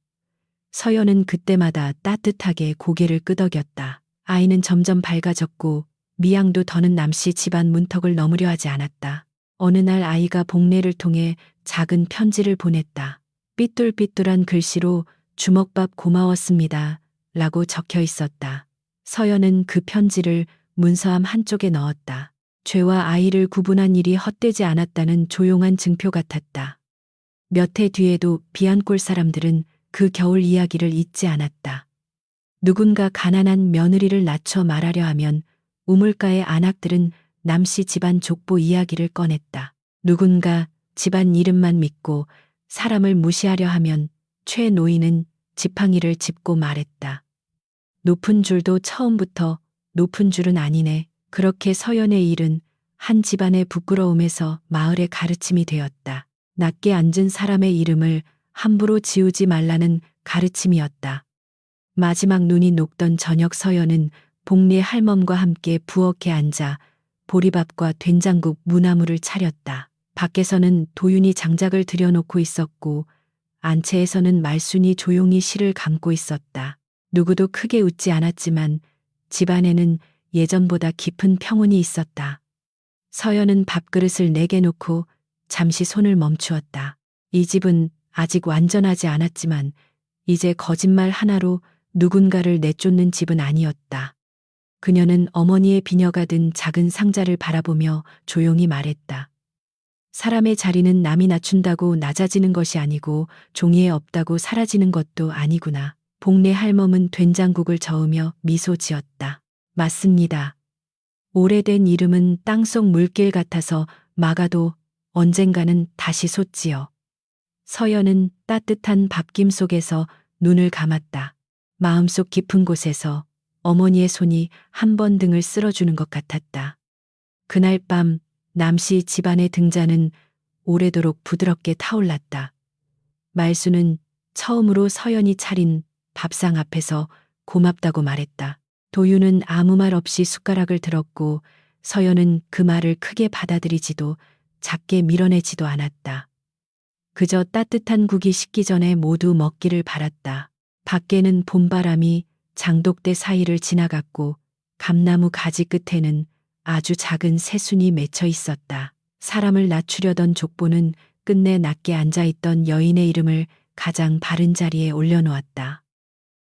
서연은 그때마다 따뜻하게 고개를 끄덕였다. 아이는 점점 밝아졌고 미양도 더는 남씨 집안 문턱을 넘으려 하지 않았다. 어느 날 아이가 복례를 통해 작은 편지를 보냈다. 삐뚤삐뚤한 글씨로 주먹밥 고마웠습니다. 라고 적혀 있었다. 서연은 그 편지를 문서함 한쪽에 넣었다. 죄와 아이를 구분한 일이 헛되지 않았다는 조용한 증표 같았다. 몇 해 뒤에도 비안골 사람들은 그 겨울 이야기를 잊지 않았다. 누군가 가난한 며느리를 낮춰 말하려 하면 우물가의 안악들은 남씨 집안 족보 이야기를 꺼냈다. 누군가 집안 이름만 믿고 사람을 무시하려 하면 최 노인은 지팡이를 짚고 말했다. 높은 줄도 처음부터 높은 줄은 아니네. 그렇게 서연의 일은 한 집안의 부끄러움에서 마을의 가르침이 되었다. 낮게 앉은 사람의 이름을 함부로 지우지 말라는 가르침이었다. 마지막 눈이 녹던 저녁 서연은 복리의 할멈과 함께 부엌에 앉아 보리밥과 된장국 무나물을 차렸다. 밖에서는 도윤이 장작을 들여놓고 있었고 안채에서는 말순이 조용히 실을 감고 있었다. 누구도 크게 웃지 않았지만 집안에는 예전보다 깊은 평온이 있었다. 서연은 밥그릇을 내게 놓고 잠시 손을 멈추었다. 이 집은 아직 완전하지 않았지만 이제 거짓말 하나로 누군가를 내쫓는 집은 아니었다. 그녀는 어머니의 비녀가 든 작은 상자를 바라보며 조용히 말했다. 사람의 자리는 남이 낮춘다고 낮아지는 것이 아니고 종이에 없다고 사라지는 것도 아니구나. 복례 할멈은 된장국을 저으며 미소 지었다. 맞습니다. 오래된 이름은 땅속 물길 같아서 막아도 언젠가는 다시 솟지요. 서연은 따뜻한 밥김 속에서 눈을 감았다. 마음속 깊은 곳에서 어머니의 손이 한 번 등을 쓸어주는 것 같았다. 그날 밤 남씨 집안의 등잔은 오래도록 부드럽게 타올랐다. 말수는 처음으로 서연이 차린 밥상 앞에서 고맙다고 말했다. 도윤은 아무 말 없이 숟가락을 들었고 서연은 그 말을 크게 받아들이지도 작게 밀어내지도 않았다. 그저 따뜻한 국이 식기 전에 모두 먹기를 바랐다. 밖에는 봄바람이 장독대 사이를 지나갔고 감나무 가지 끝에는 아주 작은 새순이 맺혀 있었다. 사람을 낮추려던 족보는 끝내 낮게 앉아있던 여인의 이름을 가장 바른 자리에 올려놓았다.